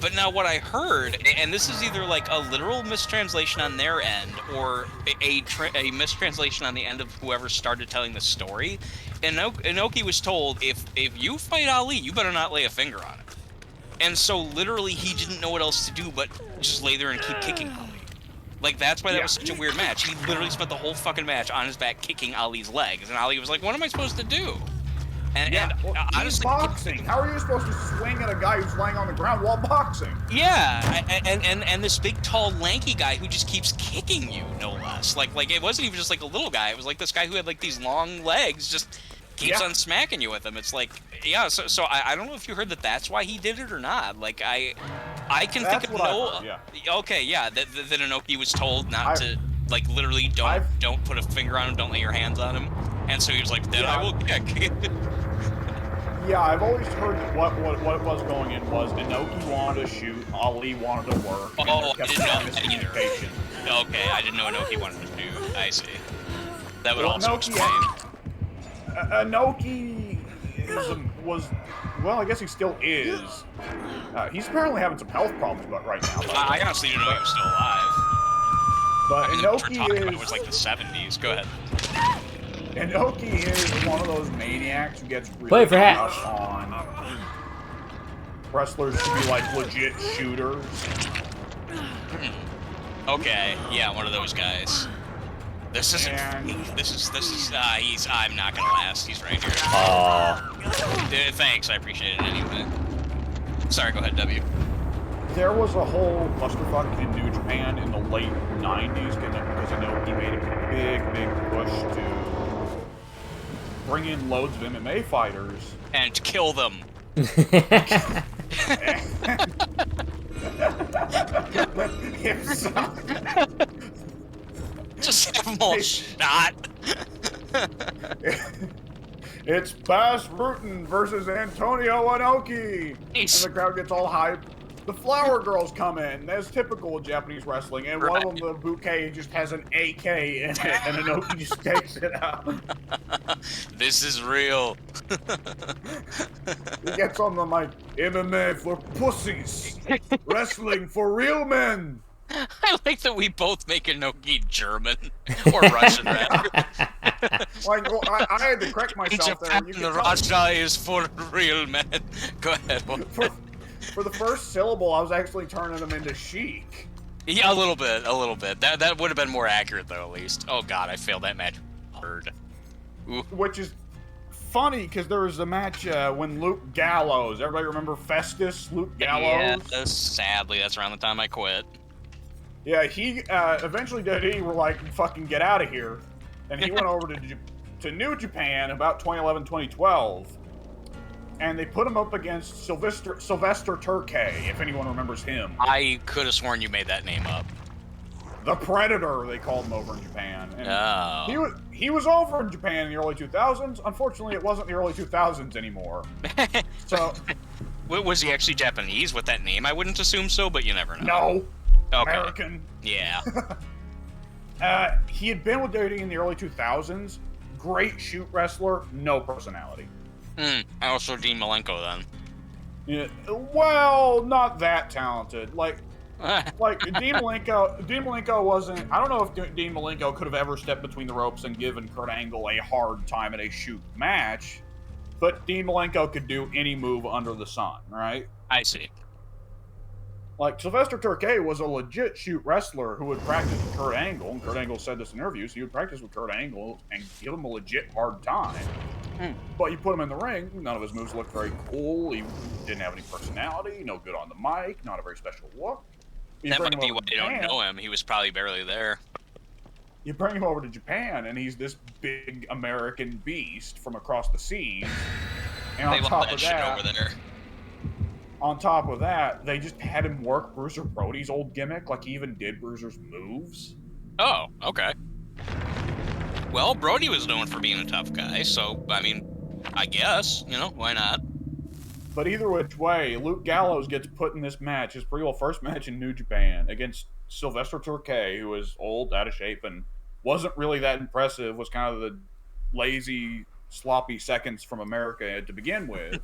[SPEAKER 2] But now what I heard, and this is either like a literal mistranslation on their end or a mistranslation on the end of whoever started telling the story. Inoki was told, if you fight Ali, you better not lay a finger on it. And so literally he didn't know what else to do but just lay there and keep kicking Ali. Like, that's why that was such a weird match. He literally spent the whole fucking match on his back kicking Ali's legs. And Ali was like, what am I supposed to do? And honestly,
[SPEAKER 3] boxing. How are you supposed to swing at a guy who's laying on the ground while boxing?
[SPEAKER 2] Yeah, and this big, tall, lanky guy who just keeps kicking you, no less. Like it wasn't even just like a little guy. It was like this guy who had like these long legs, just keeps on smacking you with them. It's like, yeah. So I don't know if you heard that that's why he did it or not. Like I can think of no. Okay, yeah. That Inoki was told not to, like, literally don't put a finger on him, don't lay your hands on him, and so he was like, then I will kick.
[SPEAKER 3] Yeah, I've always heard that what was going in was Inoki wanted to shoot, Ali wanted to work.
[SPEAKER 2] Oh, I didn't know that either. Okay, I didn't know Inoki wanted to shoot. I see. That would also explain.
[SPEAKER 3] Inoki was, well, I guess he still is. He's apparently having some health problems right now.
[SPEAKER 2] I honestly didn't know he was still alive.
[SPEAKER 3] But Inoki
[SPEAKER 2] it was like the 70s. Go ahead.
[SPEAKER 3] Inoki is one of those maniacs who gets really tough on wrestlers to be like legit shooters.
[SPEAKER 2] Okay, yeah, one of those guys. This isn't. This is. I'm not gonna last. He's right here. Thanks, I appreciate it anyway. Sorry, go ahead, W.
[SPEAKER 3] There was a whole clusterfuck in New Japan in the late 90s because Inoki made a big push to bring in loads of MMA fighters
[SPEAKER 2] and kill them. Just have them all shot.
[SPEAKER 3] It's Bass Rutten versus Antonio Inoki, and the crowd gets all hyped. The Flower Girls come in, as typical of Japanese wrestling, and one of them, the bouquet, just has an AK in it, and Inoki just takes it out.
[SPEAKER 2] This is real.
[SPEAKER 3] He gets on the mic, MMA for pussies, wrestling for real men.
[SPEAKER 2] I like that we both make Inoki German, or Russian, rather.
[SPEAKER 3] Like, well, I had to correct myself there.
[SPEAKER 2] The Russia is for real men. Go ahead.
[SPEAKER 3] For the first syllable, I was actually turning them into chic.
[SPEAKER 2] Yeah, a little bit. That would have been more accurate, though, at least. Oh god, I failed that match. Ooh.
[SPEAKER 3] Which is funny, because there was a match when Luke Gallows, everybody remember Festus, Luke Gallows?
[SPEAKER 2] Yeah, sadly, that's around the time I quit.
[SPEAKER 3] Yeah, he eventually were like, fucking get out of here. And he went over to New Japan about 2011, 2012. And they put him up against Sylvester Turkey, if anyone remembers him.
[SPEAKER 2] I could have sworn you made that name up.
[SPEAKER 3] The Predator, they called him over in Japan. And
[SPEAKER 2] oh.
[SPEAKER 3] He was over in Japan in the early 2000s. Unfortunately, it wasn't the early 2000s anymore. So,
[SPEAKER 2] was he actually Japanese with that name? I wouldn't assume so, but you never know.
[SPEAKER 3] No.
[SPEAKER 2] Okay.
[SPEAKER 3] American.
[SPEAKER 2] Yeah.
[SPEAKER 3] He had been with WWE in the early 2000s. Great shoot wrestler, no personality.
[SPEAKER 2] Also Dean Malenko then.
[SPEAKER 3] Yeah, well, not that talented. Like Dean Malenko wasn't. I don't know if Dean Malenko could have ever stepped between the ropes and given Kurt Angle a hard time in a shoot match, but Dean Malenko could do any move under the sun, right?
[SPEAKER 2] I see.
[SPEAKER 3] Like, Sylvester Turkey was a legit shoot wrestler who would practice with Kurt Angle, and Kurt Angle said this in interviews, he would practice with Kurt Angle and give him a legit hard time. But you put him in the ring, none of his moves looked very cool, he didn't have any personality, no good on the mic, not a very special look.
[SPEAKER 2] That might be why they don't know him, he was probably barely there.
[SPEAKER 3] You bring him over to Japan, and he's this big American beast from across the seas. And
[SPEAKER 2] on top of that, over there.
[SPEAKER 3] On top of that, they just had him work Bruiser Brody's old gimmick, like he even did Bruiser's moves.
[SPEAKER 2] Oh, okay. Well, Brody was known for being a tough guy, so, I mean, I guess, you know, why not?
[SPEAKER 3] But either which way, Luke Gallows gets put in this match, his pretty well first match in New Japan, against Sylvester Turkey, who was old, out of shape, and wasn't really that impressive, was kind of the lazy sloppy seconds from America to begin with.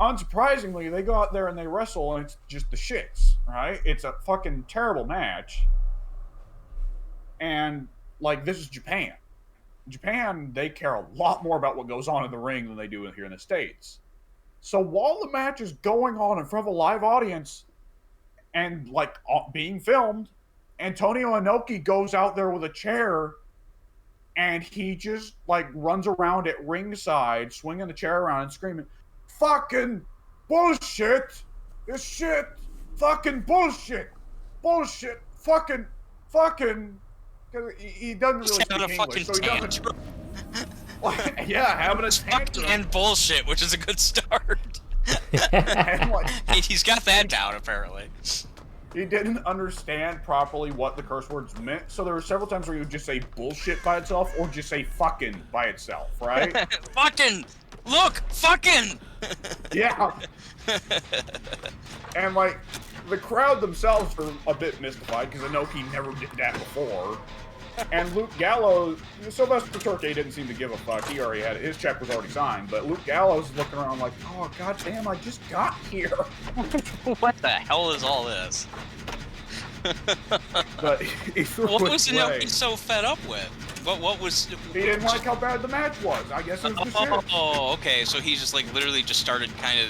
[SPEAKER 3] Unsurprisingly, they go out there and they wrestle, and it's just the shits, right? It's a fucking terrible match. And, like, this is Japan. Japan, they care a lot more about what goes on in the ring than they do here in the States. So while the match is going on in front of a live audience and, like, being filmed, Antonio Inoki goes out there with a chair and he just, like, runs around at ringside, swinging the chair around and screaming, "Fucking bullshit! This shit! Fucking bullshit! Bullshit! Fucking! He doesn't really speak English, so he doesn't. Yeah, having a tantrum.
[SPEAKER 2] And bullshit, which is a good start.
[SPEAKER 3] And, like,
[SPEAKER 2] He's got that down, apparently.
[SPEAKER 3] He didn't understand properly what the curse words meant, so there were several times where he would just say bullshit by itself or just say fucking by itself, right?
[SPEAKER 2] Fucking! Look! Fucking!
[SPEAKER 3] Yeah. And, like, the crowd themselves are a bit mystified because Inoki never did that before. And Luke Gallows, Sylvester Turkey didn't seem to give a fuck. He already had it. His check was already signed. But Luke Gallows is looking around like, oh, goddamn, I just got here.
[SPEAKER 2] What the hell is all this?
[SPEAKER 3] But he threw
[SPEAKER 2] What
[SPEAKER 3] it
[SPEAKER 2] was
[SPEAKER 3] away.
[SPEAKER 2] Inoki so fed up with? What was...
[SPEAKER 3] He didn't like how bad the match was. I guess it was the shit.
[SPEAKER 2] Oh, okay. So he just, like, literally just started kind of,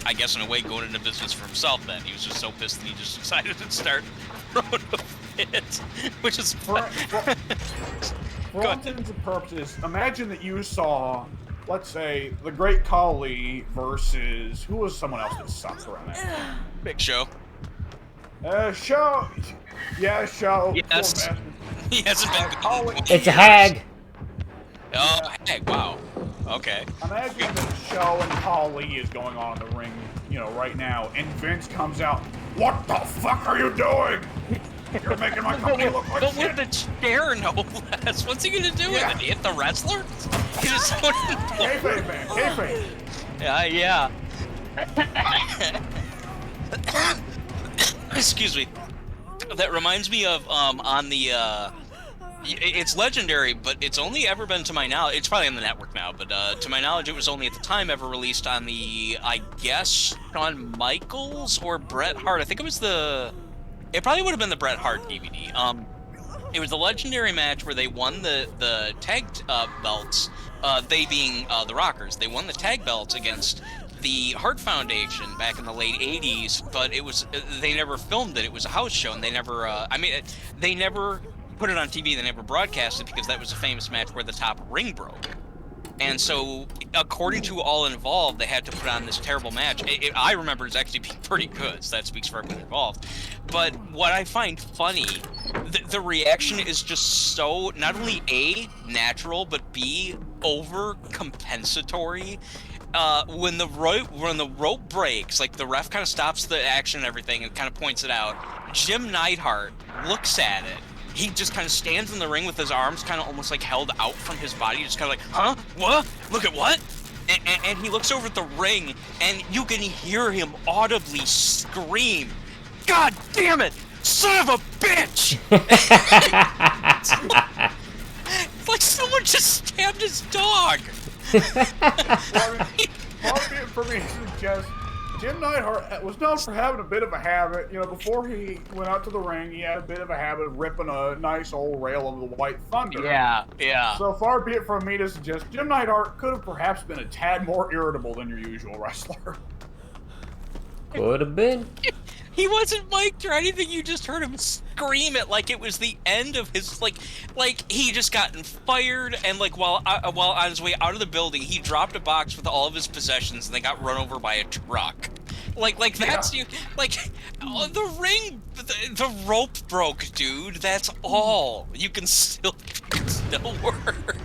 [SPEAKER 2] I guess in a way, going into business for himself then. He was just so pissed that he just decided to start throwing a fit, which is...
[SPEAKER 3] For all intents and purposes, imagine that you saw, let's say, the Great Khali versus... Who was someone else that sucked around that?
[SPEAKER 2] Big Show.
[SPEAKER 3] Show. Yeah, Show.
[SPEAKER 2] Yes. He hasn't been
[SPEAKER 3] Khali.
[SPEAKER 1] It's a hag.
[SPEAKER 2] Oh, heck, wow. Okay.
[SPEAKER 3] Imagine that Show and Khali is going on in the ring, you know, right now, and Vince comes out, "What the fuck are you doing? You're making my company look like
[SPEAKER 2] But
[SPEAKER 3] shit."
[SPEAKER 2] with the chair, no less. What's he gonna do with it? Hit the wrestler? He just
[SPEAKER 3] Kayfabe, man. Kayfabe.
[SPEAKER 2] Yeah. Excuse me. That reminds me of on the it's legendary, but it's only ever been, to my knowledge, it's probably on the network now, but to my knowledge, it was only at the time ever released on the, I guess, Shawn Michaels or Bret Hart. I think it was it probably would have been the Bret Hart DVD. It was the legendary match where they won the tag belts, they being the Rockers. They won the tag belts against the Hart Foundation back in the late 80s, but it was, they never filmed it. It was a house show, and they never, they never put it on TV. They never broadcast it because that was a famous match where the top ring broke. And so, according to all involved, they had to put on this terrible match. I remember it's actually being pretty good, so that speaks for everyone involved. But what I find funny, the reaction is just so, not only A, natural, but B, over-compensatory. When the rope breaks, like the ref kind of stops the action and everything and kind of points it out, Jim Neidhart looks at it. He just kind of stands in the ring with his arms kind of almost like held out from his body, just kind of like, huh? What? Look at what? And he looks over at the ring, and you can hear him audibly scream, "God damn it! Son of a bitch!" It's like someone just stabbed his dog.
[SPEAKER 3] Part of it for me is just Jim Neidhart was known for having a bit of a habit. You know, before he went out to the ring, he had a bit of a habit of ripping a nice old rail of the White Thunder.
[SPEAKER 2] Yeah.
[SPEAKER 3] So far be it from me to suggest Jim Neidhart could have perhaps been a tad more irritable than your usual wrestler.
[SPEAKER 1] Could have been.
[SPEAKER 2] He wasn't mic'd or anything. You just heard him scream it like it was the end of his, like he just gotten fired, and like while on his way out of the building, he dropped a box with all of his possessions, and they got run over by a truck. Like that's you. Like the ring, the rope broke, dude. That's all. You can still work.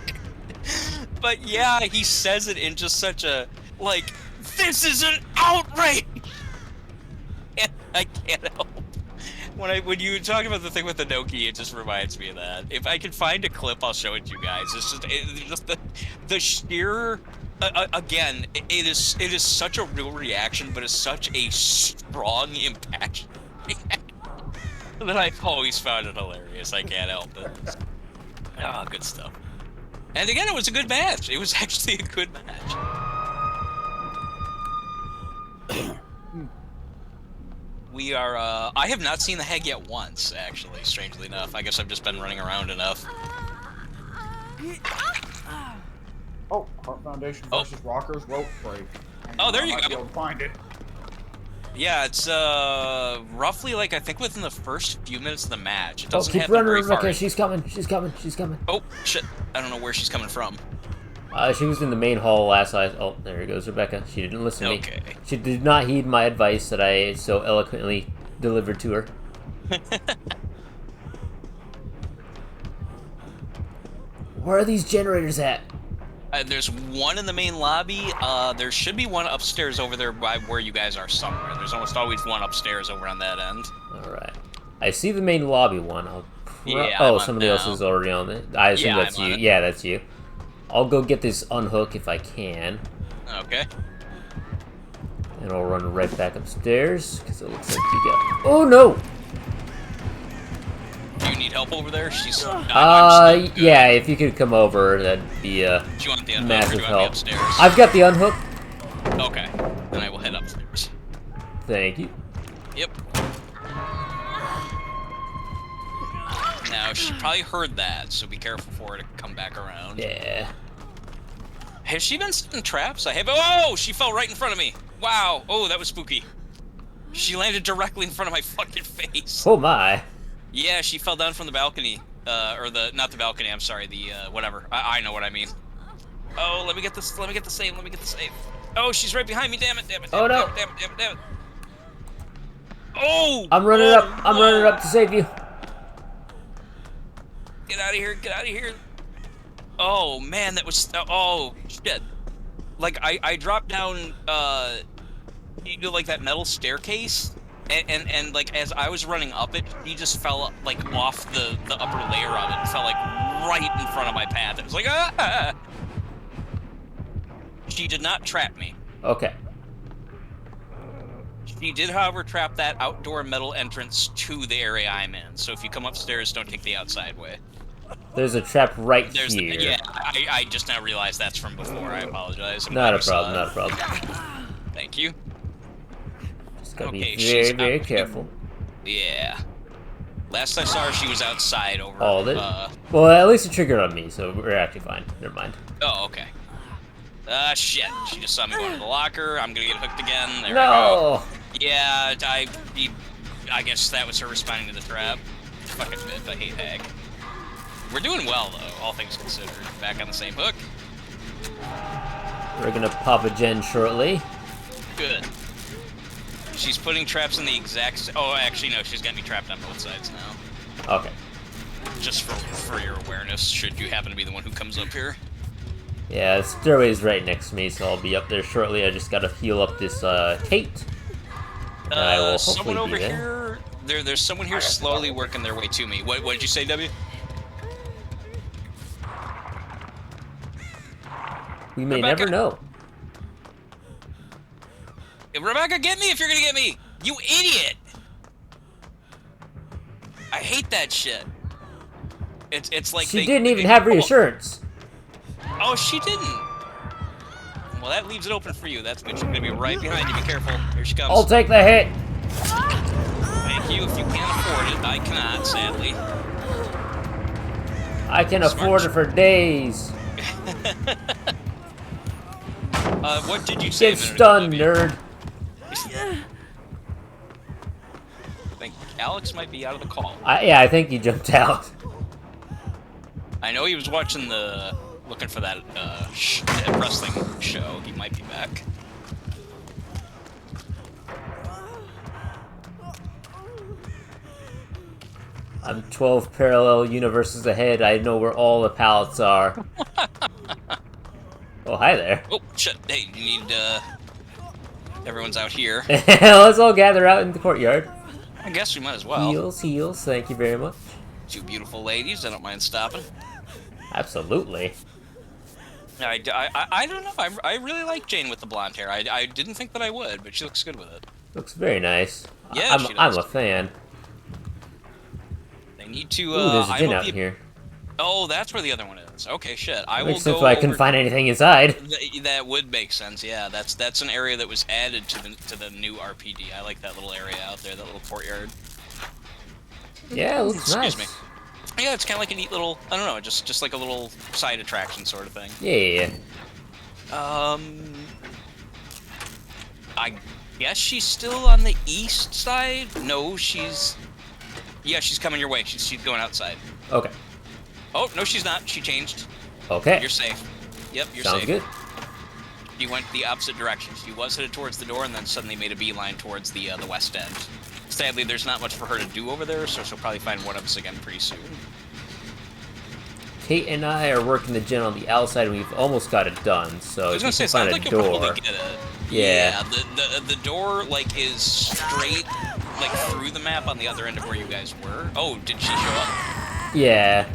[SPEAKER 2] But yeah, he says it in just such a like, this is an outrage. I can't help. When you talk about the thing with Inoki, it just reminds me of that. If I can find a clip, I'll show it to you guys. It's just the sheer. Again, it is such a real reaction, but it's such a strong, impassioned reaction that I've always found it hilarious. I can't help it. Ah, good stuff. And again, it was a good match. It was actually a good match. We are, I have not seen the hag yet once, actually, strangely enough. I guess I've just been running around enough.
[SPEAKER 3] Oh, Heart Foundation versus Rockers Rope Break.
[SPEAKER 2] Oh, there you
[SPEAKER 3] I might
[SPEAKER 2] go.
[SPEAKER 3] be able to find it.
[SPEAKER 2] Yeah, it's roughly like I think within the first few minutes of the match. It
[SPEAKER 1] Oh,
[SPEAKER 2] doesn't
[SPEAKER 1] keep
[SPEAKER 2] happen
[SPEAKER 1] running,
[SPEAKER 2] very far.
[SPEAKER 1] Rebecca. She's coming. She's coming. She's coming.
[SPEAKER 2] Oh shit! I don't know where she's coming from.
[SPEAKER 1] She was in the main hall last night. Oh, there goes Rebecca. She didn't listen to me.
[SPEAKER 2] Okay.
[SPEAKER 1] She did not heed my advice that I so eloquently delivered to her. Where are these generators at?
[SPEAKER 2] There's one in the main lobby. There should be one upstairs over there by where you guys are somewhere. There's almost always one upstairs over on that end.
[SPEAKER 1] Alright. I see the main lobby one.
[SPEAKER 2] Yeah,
[SPEAKER 1] oh,
[SPEAKER 2] I'm on
[SPEAKER 1] somebody
[SPEAKER 2] now.
[SPEAKER 1] else is already on it. I assume
[SPEAKER 2] Yeah,
[SPEAKER 1] that's
[SPEAKER 2] I'm on
[SPEAKER 1] you.
[SPEAKER 2] it.
[SPEAKER 1] Yeah, that's you. I'll go get this unhook if I can.
[SPEAKER 2] Okay.
[SPEAKER 1] And I'll run right back upstairs, because it looks like you got... Oh, no!
[SPEAKER 2] Do you need help over there? She's. I'm good.
[SPEAKER 1] Yeah, if you could come over, that'd be
[SPEAKER 2] Do you want the unhook or
[SPEAKER 1] massive
[SPEAKER 2] do you want me
[SPEAKER 1] help.
[SPEAKER 2] upstairs?
[SPEAKER 1] I've got the unhook.
[SPEAKER 2] Okay. Then I will head upstairs.
[SPEAKER 1] Thank you.
[SPEAKER 2] Yep. Now, she probably heard that, so be careful for her to come back around.
[SPEAKER 1] Yeah.
[SPEAKER 2] Has she been setting traps? I have. Oh, she fell right in front of me. Wow. Oh, that was spooky. She landed directly in front of my fucking face.
[SPEAKER 1] Oh, my.
[SPEAKER 2] Yeah, she fell down from the balcony. Not the balcony, I'm sorry, the, whatever. I know what I mean. Oh, let me get this, let me get the save, let me get the save. Oh, she's right behind me, damn it, damn it, damn
[SPEAKER 1] Oh,
[SPEAKER 2] it,
[SPEAKER 1] no.
[SPEAKER 2] damn it, damn it, damn it. Oh!
[SPEAKER 1] I'm running
[SPEAKER 2] oh,
[SPEAKER 1] up. I'm running up to save you.
[SPEAKER 2] Get out of here, get out of here. Oh, man, that was, oh, shit. Like, I dropped down, you know, like that metal staircase, and like, as I was running up it, he just fell, like, off the upper layer of it, and fell, like, right in front of my path. It was like, ah! She did not trap me.
[SPEAKER 1] Okay.
[SPEAKER 2] She did, however, trap that outdoor metal entrance to the area I'm in, so if you come upstairs, don't take the outside way.
[SPEAKER 1] There's a trap right
[SPEAKER 2] There's
[SPEAKER 1] here.
[SPEAKER 2] yeah, I just now realized that's from before. I apologize. I'm
[SPEAKER 1] Not
[SPEAKER 2] glad
[SPEAKER 1] a
[SPEAKER 2] you saw
[SPEAKER 1] problem,
[SPEAKER 2] that.
[SPEAKER 1] not a problem.
[SPEAKER 2] Thank you.
[SPEAKER 1] Just gotta
[SPEAKER 2] Okay,
[SPEAKER 1] be
[SPEAKER 2] she's
[SPEAKER 1] very, very
[SPEAKER 2] out.
[SPEAKER 1] careful.
[SPEAKER 2] Yeah. Last I saw her, she was outside over.
[SPEAKER 1] Oh, well, at least it triggered on me, so we're actually fine. Never mind.
[SPEAKER 2] Oh, okay. Shit. She just saw me going to the locker. I'm gonna get hooked again. There we
[SPEAKER 1] No!
[SPEAKER 2] go. Yeah, I guess that was her responding to the trap. Fucking myth. I hate hag. We're doing well, though, all things considered. Back on the same hook.
[SPEAKER 1] We're gonna pop a gen shortly.
[SPEAKER 2] Good. She's putting traps in the exact... Oh, actually, no, she's got me trapped on both sides now.
[SPEAKER 1] Okay.
[SPEAKER 2] Just for your awareness, should you happen to be the one who comes up here.
[SPEAKER 1] Yeah, the stairway's right next to me, so I'll be up there shortly. I just gotta heal up this Kate. And I will hopefully
[SPEAKER 2] someone over
[SPEAKER 1] be there.
[SPEAKER 2] here... There's someone here slowly working their way to me. What did you say, W?
[SPEAKER 1] We may
[SPEAKER 2] Rebecca.
[SPEAKER 1] never know.
[SPEAKER 2] Rebecca, get me if you're gonna get me! You idiot! I hate that shit. It's like
[SPEAKER 1] She didn't even have reassurance.
[SPEAKER 2] Oh, she didn't. Well, that leaves it open for you. That's good. She's gonna be right behind you. Be careful. Here she comes.
[SPEAKER 1] I'll take the hit.
[SPEAKER 2] Thank you. If you can't afford it, I cannot, sadly.
[SPEAKER 1] I can afford it for days.
[SPEAKER 2] What did you say?
[SPEAKER 1] Get stunned, nerd.
[SPEAKER 2] I think Alex might be out of the call.
[SPEAKER 1] Yeah, I think he jumped out.
[SPEAKER 2] I know he was watching looking for that wrestling show. He might be back.
[SPEAKER 1] I'm 12 parallel universes ahead. I know where all the pallets are. Oh, hi there.
[SPEAKER 2] Oh, shit. Hey, you need, everyone's out here.
[SPEAKER 1] Let's all gather out in the courtyard.
[SPEAKER 2] I guess we might as well.
[SPEAKER 1] Heals, heals. Thank you very much.
[SPEAKER 2] Two beautiful ladies. I don't mind stopping.
[SPEAKER 1] Absolutely.
[SPEAKER 2] I don't know. I really like Jane with the blonde hair. I didn't think that I would, but she looks good with it.
[SPEAKER 1] Looks very nice.
[SPEAKER 2] Yeah, she does.
[SPEAKER 1] I'm a fan.
[SPEAKER 2] They need to,
[SPEAKER 1] Ooh, there's a
[SPEAKER 2] I
[SPEAKER 1] gin
[SPEAKER 2] hope
[SPEAKER 1] out here.
[SPEAKER 2] Oh, that's where the other one is. Okay, shit. I will
[SPEAKER 1] Makes sense
[SPEAKER 2] go
[SPEAKER 1] why I couldn't find anything inside.
[SPEAKER 2] That would make sense. Yeah, that's an area that was added to the new RPD. I like that little area out there, that little courtyard.
[SPEAKER 1] Yeah, it looks
[SPEAKER 2] Excuse
[SPEAKER 1] nice.
[SPEAKER 2] me. Yeah, it's kind of like a neat little, I don't know, just like a little side attraction sort of thing.
[SPEAKER 1] Yeah.
[SPEAKER 2] I guess she's still on the east side? No, she's... Yeah, she's coming your way. She's going outside.
[SPEAKER 1] Okay.
[SPEAKER 2] Oh, no, she's not. She changed.
[SPEAKER 1] Okay.
[SPEAKER 2] You're safe. Yep, you're
[SPEAKER 1] Sounds
[SPEAKER 2] safe.
[SPEAKER 1] good.
[SPEAKER 2] She went the opposite direction. She was headed towards the door and then suddenly made a beeline towards the west end. Sadly, there's not much for her to do over there, so she'll probably find one of us again pretty soon.
[SPEAKER 1] Kate and I are working the gen on the outside, and we've almost got it done. So
[SPEAKER 2] I was gonna say, it
[SPEAKER 1] find
[SPEAKER 2] sounds
[SPEAKER 1] a
[SPEAKER 2] like you'll
[SPEAKER 1] door.
[SPEAKER 2] probably get it.
[SPEAKER 1] Yeah.
[SPEAKER 2] The door like is straight like through the map on the other end of where you guys were. Oh, did she show up?
[SPEAKER 1] Yeah.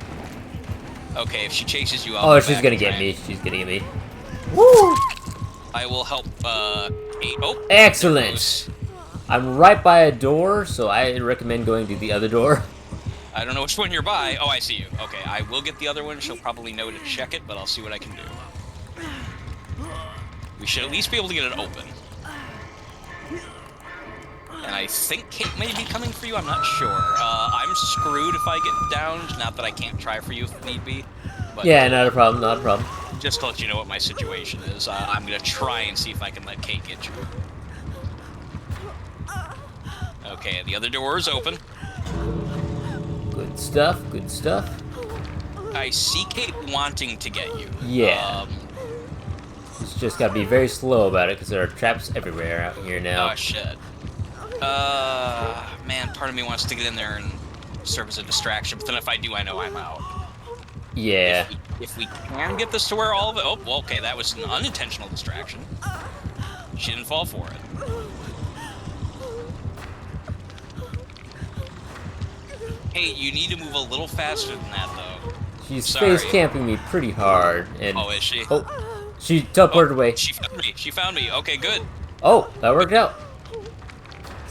[SPEAKER 2] Okay, if she chases you,
[SPEAKER 1] Oh, she's gonna get me. She's gonna get me. Woo!
[SPEAKER 2] I will help. Kate. Oh,
[SPEAKER 1] Excellent. I'm right by a door, so I recommend going to the other door.
[SPEAKER 2] I don't know which one you're by. Oh, I see you. Okay, I will get the other one. She'll probably know to check it, but I'll see what I can do. We should at least be able to get it open. And I think Kate may be coming for you. I'm not sure. I'm screwed if I get downed. Not that I can't try for you if need be. But,
[SPEAKER 1] Yeah, not a problem. Not a problem.
[SPEAKER 2] just to let you know what my situation is. I'm gonna try and see if I can let Kate get you. Okay, the other door is open.
[SPEAKER 1] Good stuff. Good stuff.
[SPEAKER 2] I see Kate wanting to get you.
[SPEAKER 1] Yeah. It's just gotta be very slow about it because there are traps everywhere out here now.
[SPEAKER 2] Oh shit. Man, part of me wants to get in there and serve as a distraction, but then if I do, I know I'm out.
[SPEAKER 1] Yeah.
[SPEAKER 2] If we can get this to where all of it... Oh, well, okay, that was an unintentional distraction. She didn't fall for it. Hey, you need to move a little faster than that, though.
[SPEAKER 1] She's
[SPEAKER 2] Sorry.
[SPEAKER 1] face camping me pretty hard, and
[SPEAKER 2] Oh, is she?
[SPEAKER 1] oh, she teleported away.
[SPEAKER 2] She found me. She found me. Okay, good.
[SPEAKER 1] Oh, that worked out.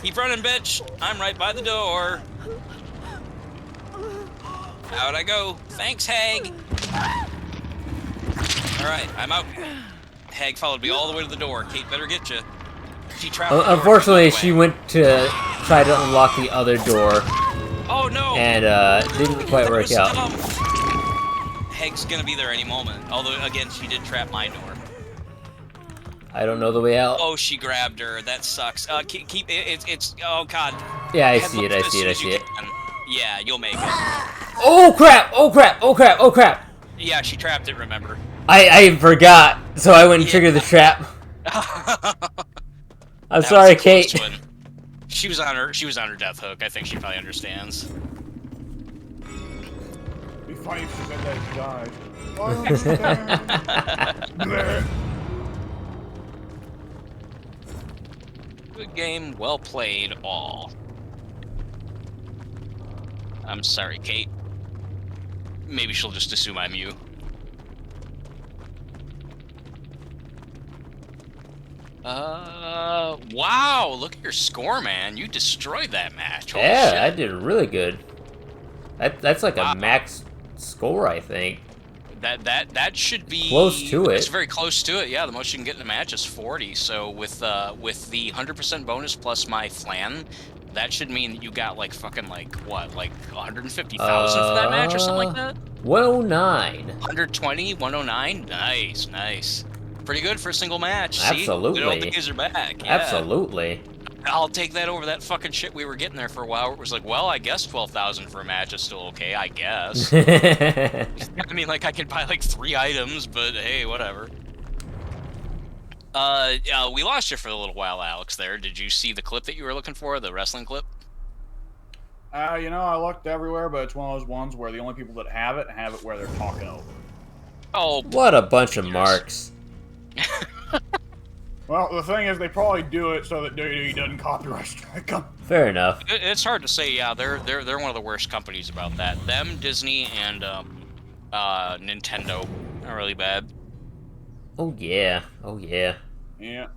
[SPEAKER 2] Keep running, bitch. I'm right by the door. Out I go. Thanks, Hag. Alright, I'm out. Hag followed me all the way to the door. Kate better get you. She trapped the door.
[SPEAKER 1] Unfortunately,
[SPEAKER 2] She
[SPEAKER 1] she
[SPEAKER 2] went
[SPEAKER 1] went to try to unlock the other door,
[SPEAKER 2] away. Oh, no.
[SPEAKER 1] and didn't quite
[SPEAKER 2] That
[SPEAKER 1] work
[SPEAKER 2] was
[SPEAKER 1] out.
[SPEAKER 2] dumb. Hag's gonna be there any moment. Although, again, she did trap my door.
[SPEAKER 1] I don't know the way out.
[SPEAKER 2] Oh, she grabbed her. That sucks. Keep it's. Oh God.
[SPEAKER 1] Yeah, I
[SPEAKER 2] Head
[SPEAKER 1] see it.
[SPEAKER 2] left
[SPEAKER 1] I
[SPEAKER 2] as
[SPEAKER 1] see
[SPEAKER 2] soon
[SPEAKER 1] it. I
[SPEAKER 2] as you
[SPEAKER 1] see it.
[SPEAKER 2] can. Yeah, you'll make it.
[SPEAKER 1] Oh crap! Oh crap! Oh crap! Oh crap!
[SPEAKER 2] Yeah, she trapped it. Remember?
[SPEAKER 1] I forgot, so I went and triggered the trap. I'm
[SPEAKER 2] That
[SPEAKER 1] sorry,
[SPEAKER 2] was a close
[SPEAKER 1] Kate.
[SPEAKER 2] one. She was on her death hook. I think she probably understands.
[SPEAKER 3] It'd be funny if she said that she died. I understand.
[SPEAKER 2] Good game, well played, all. I'm sorry, Kate. Maybe she'll just assume I'm you. Wow, look at your score, man. You destroyed that match. Holy
[SPEAKER 1] Yeah,
[SPEAKER 2] shit.
[SPEAKER 1] I did really good. That's like a max score, I think.
[SPEAKER 2] That should be
[SPEAKER 1] Close to it.
[SPEAKER 2] It's very close to it. Yeah, the most you can get in a match is 40. So with the 100% bonus plus my flan, that should mean that you got like fucking like what, like 150,000 for that match or something like that.
[SPEAKER 1] 109.
[SPEAKER 2] 120, 109. Nice, nice. Pretty good for a single match. See?
[SPEAKER 1] Absolutely.
[SPEAKER 2] Good old days are back. Yeah.
[SPEAKER 1] Absolutely.
[SPEAKER 2] I'll take that over that fucking shit we were getting there for a while. Where it was like, well, I guess 12,000 for a match is still okay. I guess. I mean, like, I could buy, like, 3 items, but hey, whatever. We lost you for a little while, Alex, there. Did you see the clip that you were looking for, the wrestling clip?
[SPEAKER 3] You know, I looked everywhere, but it's one of those ones where the only people that have it where they're talking over.
[SPEAKER 2] Oh,
[SPEAKER 1] What a bunch of marks.
[SPEAKER 3] Well, the thing is, they probably do it so that WWE doesn't copyright strike them.
[SPEAKER 1] Fair enough.
[SPEAKER 2] It's hard to say, yeah, they're one of the worst companies about that. Them, Disney, and, Nintendo are really bad.
[SPEAKER 1] Oh yeah. Oh yeah.
[SPEAKER 3] Yeah.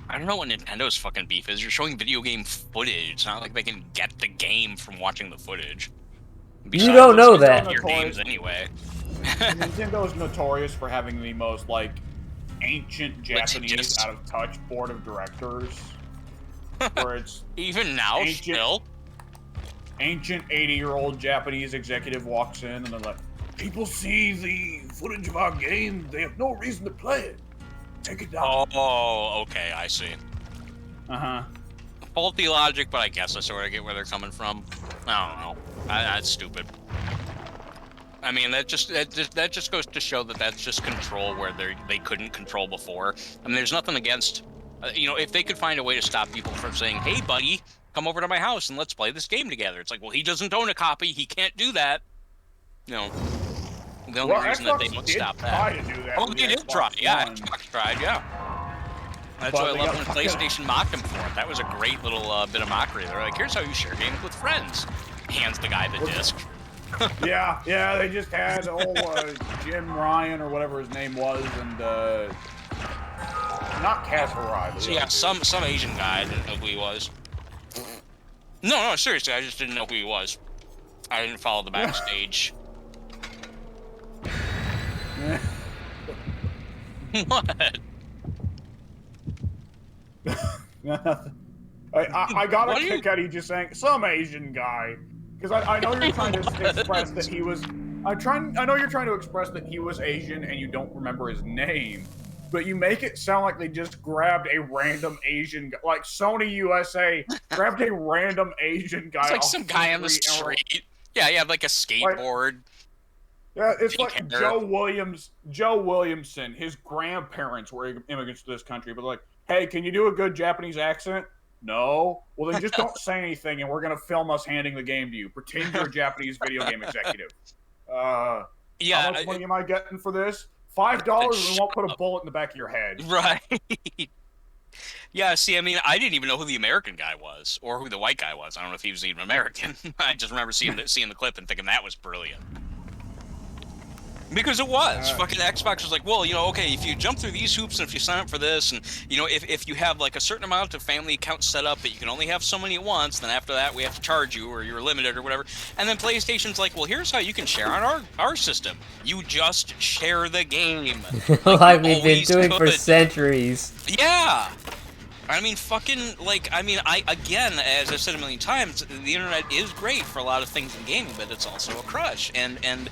[SPEAKER 2] I don't know what Nintendo's fucking beef is. You're showing video game footage. It's not like they can get the game from watching the footage. Besides,
[SPEAKER 1] You don't know
[SPEAKER 2] those
[SPEAKER 1] that.
[SPEAKER 2] Your games anyway.
[SPEAKER 3] Nintendo is notorious for having the most, like, ancient Japanese out of touch board of directors. Where it's...
[SPEAKER 2] Even now, still?
[SPEAKER 3] Ancient 80-year-old Japanese executive walks in and they're like, people see the footage of our game, they have no reason to play it. Take it down.
[SPEAKER 2] Oh, okay, I see.
[SPEAKER 3] Uh-huh.
[SPEAKER 2] Faulty logic, but I guess I sort of get where they're coming from. I don't know. That's stupid. I mean, that just goes to show that that's just control where they couldn't control before. I mean, there's nothing against, you know, if they could find a way to stop people from saying, "Hey, buddy, come over to my house and let's play this game together." It's like, well, he doesn't own a copy, he can't do that. You know, the only reason that they won't stop that. Oh, they did try. Yeah, Xbox tried. Yeah. That's why I love when PlayStation mocked him for it. That was a great little bit of mockery. They're like, "Here's how you share games with friends." Hands the guy the disc.
[SPEAKER 3] yeah, they just had old Jim Ryan or whatever his name was, and not Castle Ryan.
[SPEAKER 2] So yeah, some Asian guy. I didn't know who he was. No, seriously, I just didn't know who he was. I didn't follow the backstage. What?
[SPEAKER 3] I got a kick out of you just saying some Asian guy, because I know you're trying to express that he was. I know you're trying to express that he was Asian and you don't remember his name, but you make it sound like they just grabbed a random Asian guy, like Sony USA grabbed a random Asian guy.
[SPEAKER 2] It's like some guy on the street. Yeah, he had like a skateboard.
[SPEAKER 3] Yeah, it's like Joe Williamson. His grandparents were immigrants to this country, but like, hey, can you do a good Japanese accent? No. Well, then just don't say anything, and we're gonna film us handing the game to you. Pretend you're a Japanese video game executive. Yeah. How much money am I getting for this? $5, and we won't put a bullet in the back of your head.
[SPEAKER 2] Right. Yeah. See, I mean, I didn't even know who the American guy was, or who the white guy was. I don't know if he was even American. I just remember seeing the clip and thinking that was brilliant. Because it was. Fucking Xbox was like, well, you know, okay, if you jump through these hoops and if you sign up for this, and, you know, if you have, like, a certain amount of family accounts set up, but you can only have so many at once, then after that we have to charge you, or you're limited, or whatever. And then PlayStation's like, well, here's how you can share on our system. You just share the game.
[SPEAKER 1] Like we've been doing for centuries.
[SPEAKER 2] Yeah! I mean, fucking, like, I mean, again, as I've said a million times, the internet is great for a lot of things in gaming, but it's also a crush. And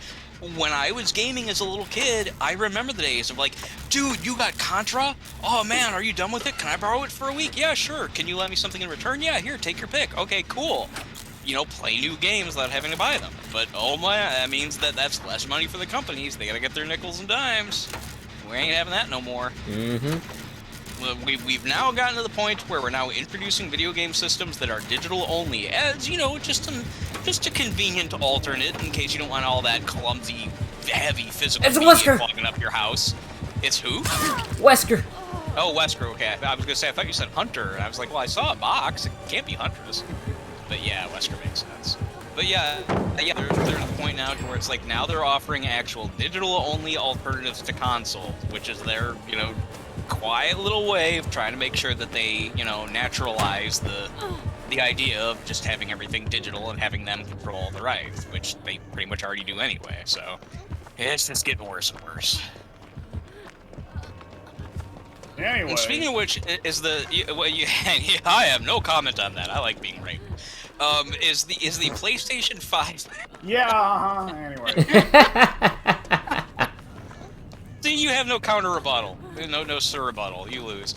[SPEAKER 2] when I was gaming as a little kid, I remember the days of like, dude, you got Contra? Oh man, are you done with it? Can I borrow it for a week? Yeah, sure. Can you let me something in return? Yeah, here, take your pick. Okay, cool. You know, play new games without having to buy them. But oh my, that means that's less money for the companies. They gotta get their nickels and dimes. We ain't having that no more.
[SPEAKER 1] Mm-hmm.
[SPEAKER 2] We've now gotten to the point where we're now introducing video game systems that are digital only, as, you know, just a convenient alternate in case you don't want all that clumsy, heavy physical media clogging up your house. It's who?
[SPEAKER 1] Wesker.
[SPEAKER 2] Oh, Wesker, okay. I was gonna say, I thought you said Hunter, and I was like, well, I saw a box. It can't be Hunter's. But yeah, Wesker makes sense. But yeah, they're at a point now to where it's like, now they're offering actual digital-only alternatives to console, which is their, you know, quiet little way of trying to make sure that they, you know, naturalize the idea of just having everything digital and having them control the rights, which they pretty much already do anyway. So it's just getting worse and worse.
[SPEAKER 3] Anyway.
[SPEAKER 2] And speaking of which, is I have no comment on that. I like being raped. Is the PlayStation 5?
[SPEAKER 3] Yeah. Anyway.
[SPEAKER 2] See, you have no counter rebuttal. No sir rebuttal. You lose.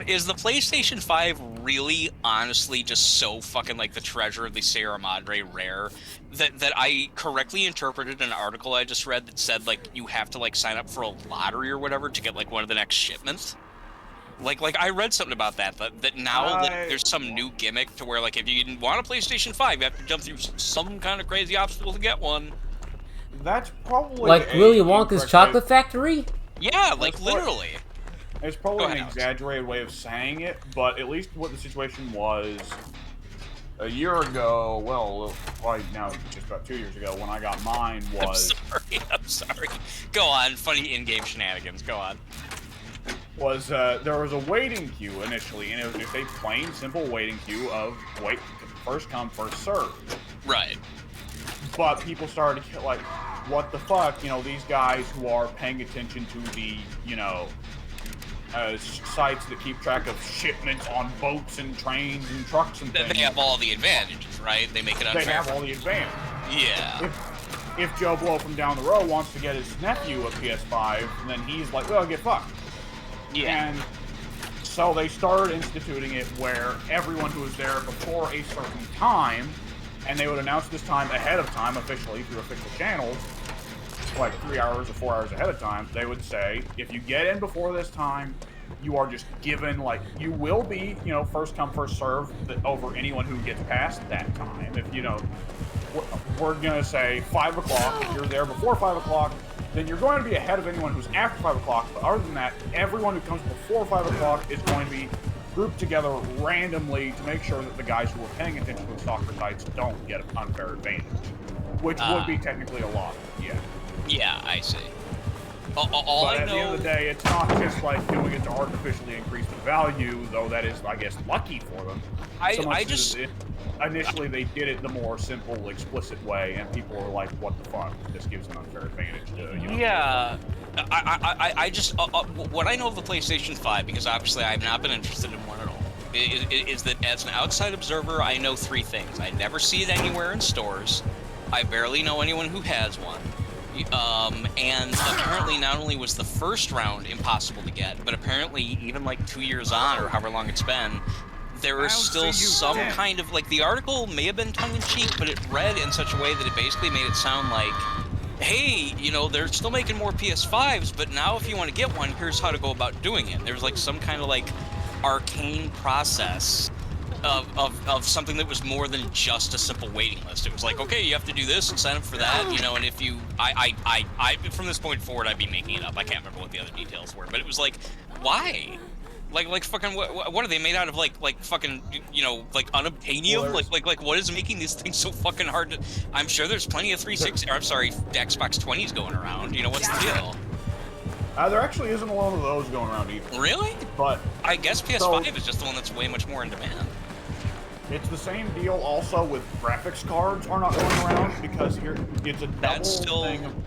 [SPEAKER 2] Is the PlayStation 5 really, honestly, just so fucking like the treasure of the Sierra Madre rare that I correctly interpreted an article I just read that said, like, you have to, like, sign up for a lottery or whatever to get, like, one of the next shipments? Like I read something about that now there's some new gimmick to where, like, if you want a PlayStation 5, you have to jump through some kind of crazy obstacle to get one.
[SPEAKER 3] That's probably
[SPEAKER 1] like Willy Wonka's chocolate factory?
[SPEAKER 2] Yeah, like literally.
[SPEAKER 3] It's probably an exaggerated way of saying it, but at least what the situation was a year ago, well, probably now just about 2 years ago, when I got mine was...
[SPEAKER 2] I'm sorry. Go on, funny in-game shenanigans, go on.
[SPEAKER 3] Was, there was a waiting queue initially, and it was just a plain, simple waiting queue of first come, first serve.
[SPEAKER 2] Right.
[SPEAKER 3] but people started to like, what the fuck? You know, these guys who are paying attention to the, you know, sites that keep track of shipments on boats and trains and trucks and things.
[SPEAKER 2] They have all the advantages, right? They make it unfair.
[SPEAKER 3] They have all the advantages.
[SPEAKER 2] Yeah.
[SPEAKER 3] If Joe Blow from down the road wants to get his nephew a PS5, then he's like, well, get fucked.
[SPEAKER 2] Yeah.
[SPEAKER 3] And so they started instituting it where everyone who was there before a certain time, and they would announce this time ahead of time officially through official channels, like 3 hours or 4 hours ahead of time, they would say, if you get in before this time, you are just given, like, you will be, you know, first come, first serve over anyone who gets past that time. If, you know, we're going to say 5 o'clock, if you're there before 5 o'clock, then you're going to be ahead of anyone who's after 5 o'clock. But other than that, everyone who comes before 5 o'clock is going to be grouped together randomly to make sure that the guys who are paying attention to the soccer sites don't get an unfair advantage. Which would be technically a lot, yeah.
[SPEAKER 2] Yeah, I see. But
[SPEAKER 3] at the end of the day, it's not just like doing it to artificially increase the value, though that is, I guess, lucky for them. Initially, they did it the more simple, explicit way, and people were like, what the fuck? This gives an unfair advantage to, you know.
[SPEAKER 2] Yeah. What I know of the PlayStation 5, because obviously I've not been interested in one at all, is that as an outside observer, I know 3 things. I never see it anywhere in stores. I barely know anyone who has one. And apparently not only was the first round impossible to get, but apparently even like 2 years on, or however long it's been, there is still some kind of, like, the article may have been tongue-in-cheek, but it read in such a way that it basically made it sound like, hey, you know, they're still making more PS5s, but now if you want to get one, here's how to go about doing it. There's like some kind of like arcane process of something that was more than just a simple waiting list. It was like, okay, you have to do this and sign up for that, you know, and if you, from this point forward, I'd be making it up. I can't remember what the other details were, but it was like, why? Like fucking, what are they made out of? Like fucking, you know, like unobtainium? Like what is making these things so fucking hard to? I'm sure there's plenty of 360. Or I'm sorry, Xbox 20s going around. You know, what's the deal?
[SPEAKER 3] There actually isn't a lot of those going around either.
[SPEAKER 2] Really?
[SPEAKER 3] But
[SPEAKER 2] I guess PS5 is just the one that's way much more in demand.
[SPEAKER 3] It's the same deal also with graphics cards are not going around because it's a double thing.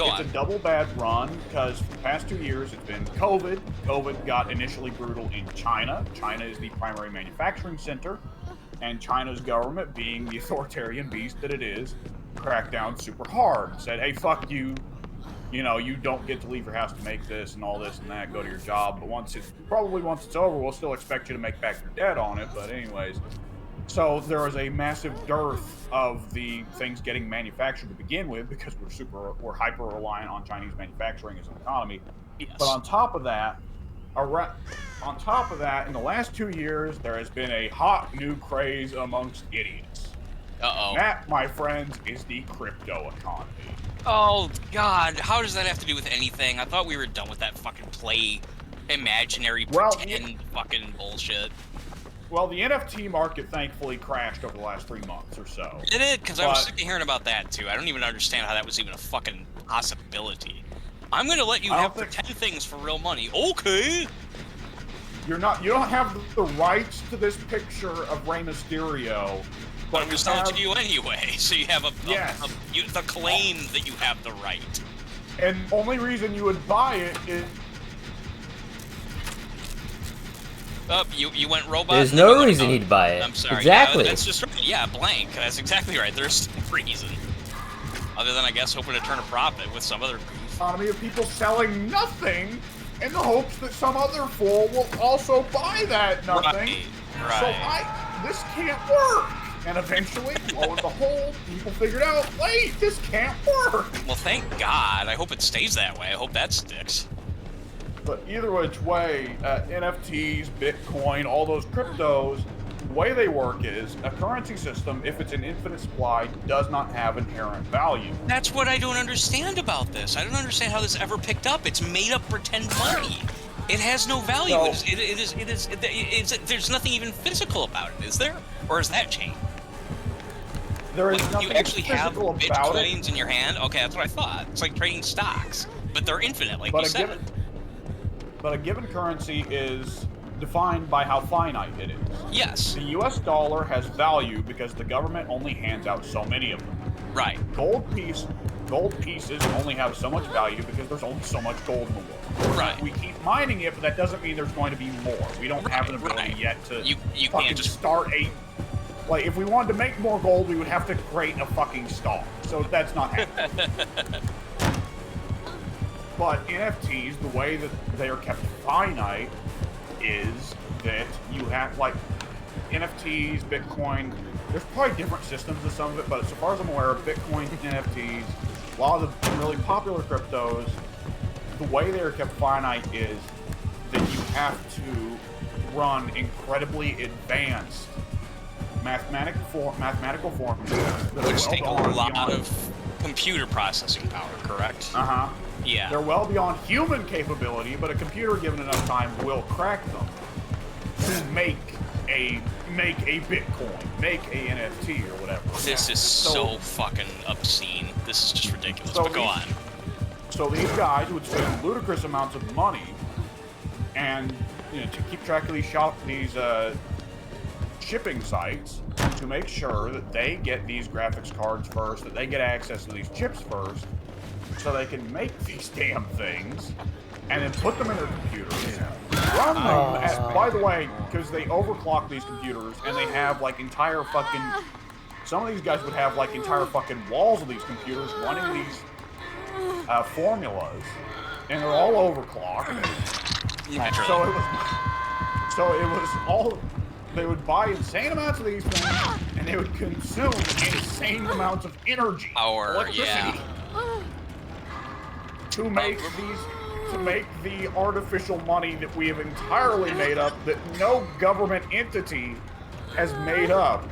[SPEAKER 3] It's a double bad run because for the past 2 years it's been COVID. COVID got initially brutal in China. China is the primary manufacturing center, and China's government, being the authoritarian beast that it is, cracked down super hard. Said, hey, fuck you. You know, you don't get to leave your house to make this and all this and that. Go to your job. But once it's over, we'll still expect you to make back your debt on it. But anyways, so there was a massive dearth of the things getting manufactured to begin with because we're hyper reliant on Chinese manufacturing as an economy.
[SPEAKER 2] Yes.
[SPEAKER 3] But on top of that, in the last 2 years, there has been a hot new craze amongst idiots.
[SPEAKER 2] Uh-oh.
[SPEAKER 3] That, my friends, is the crypto economy.
[SPEAKER 2] Oh, God. How does that have to do with anything? I thought we were done with that fucking imaginary pretend fucking bullshit.
[SPEAKER 3] Well, the NFT market thankfully crashed over the last 3 months or so.
[SPEAKER 2] It did, because I was sick of hearing about that, too. I don't even understand how that was even a fucking possibility. I'm gonna let you have pretend things for real money. Okay! You don't have the rights to this picture of Rey Mysterio. But I'm gonna sell it to you anyway, so you have the claim that you have the right.
[SPEAKER 3] And the only reason you would buy it is...
[SPEAKER 2] Oh, you went robot.
[SPEAKER 1] There's no reason he'd buy it.
[SPEAKER 2] I'm sorry.
[SPEAKER 1] Exactly.
[SPEAKER 2] Yeah, that's just right. Yeah, blank. That's exactly right. There's no reason. Other than, I guess, hoping to turn a profit with some other goof.
[SPEAKER 3] Economy of people selling nothing in the hopes that some other fool will also buy that nothing.
[SPEAKER 2] Right.
[SPEAKER 3] So this can't work. And eventually, lo and behold, people figured out, wait, this can't work.
[SPEAKER 2] Well, thank God. I hope it stays that way. I hope that sticks.
[SPEAKER 3] But either which way, NFTs, Bitcoin, all those cryptos, the way they work is a currency system, if it's an infinite supply, does not have inherent value.
[SPEAKER 2] That's what I don't understand about this. I don't understand how this ever picked up. It's made up pretend money. It has no value. There's nothing even physical about it, is there? Or is that changed?
[SPEAKER 3] There is nothing
[SPEAKER 2] you actually have
[SPEAKER 3] physical about
[SPEAKER 2] Bitcoins in your hand? Okay, that's what I thought. It's like trading stocks, but they're infinite, like you said.
[SPEAKER 3] But a given currency is defined by how finite it is.
[SPEAKER 2] Yes.
[SPEAKER 3] The US dollar has value because the government only hands out so many of them.
[SPEAKER 2] Right.
[SPEAKER 3] Gold pieces only have so much value because there's only so much gold in the world.
[SPEAKER 2] Right.
[SPEAKER 3] We keep mining it, but that doesn't mean there's going to be more. We don't have an ability yet to
[SPEAKER 2] you
[SPEAKER 3] fucking
[SPEAKER 2] can't just
[SPEAKER 3] start a... Like, if we wanted to make more gold, we would have to create a fucking star. So that's not happening. But NFTs, the way that they are kept finite is that you have, like, NFTs, Bitcoin, there's probably different systems to some of it, but so far as I'm aware, Bitcoin, NFTs, a lot of the really popular cryptos, the way they're kept finite is that you have to run incredibly advanced mathematical formulas that
[SPEAKER 2] which
[SPEAKER 3] are
[SPEAKER 2] take a
[SPEAKER 3] well
[SPEAKER 2] lot
[SPEAKER 3] beyond,
[SPEAKER 2] of computer processing power, correct?
[SPEAKER 3] Uh-huh.
[SPEAKER 2] Yeah.
[SPEAKER 3] They're well beyond human capability, but a computer given enough time will crack them to make a Bitcoin, make a NFT or whatever.
[SPEAKER 2] This is so fucking obscene. This is just ridiculous. But go on.
[SPEAKER 3] So these guys would spend ludicrous amounts of money, and to keep track of these shipping sites to make sure that they get these graphics cards first, that they get access to these chips first, so they can make these damn things, and then put them in their computers, run them, by the way, because they overclock these computers, and they have, like, entire fucking... Some of these guys would have, like, entire fucking walls of these computers running these formulas, and they're all overclocked.
[SPEAKER 2] Naturally.
[SPEAKER 3] So it was all... They would buy insane amounts of these things, and they would consume insane amounts of energy, electricity, to make the artificial money that we have entirely made up, that no government entity has made up.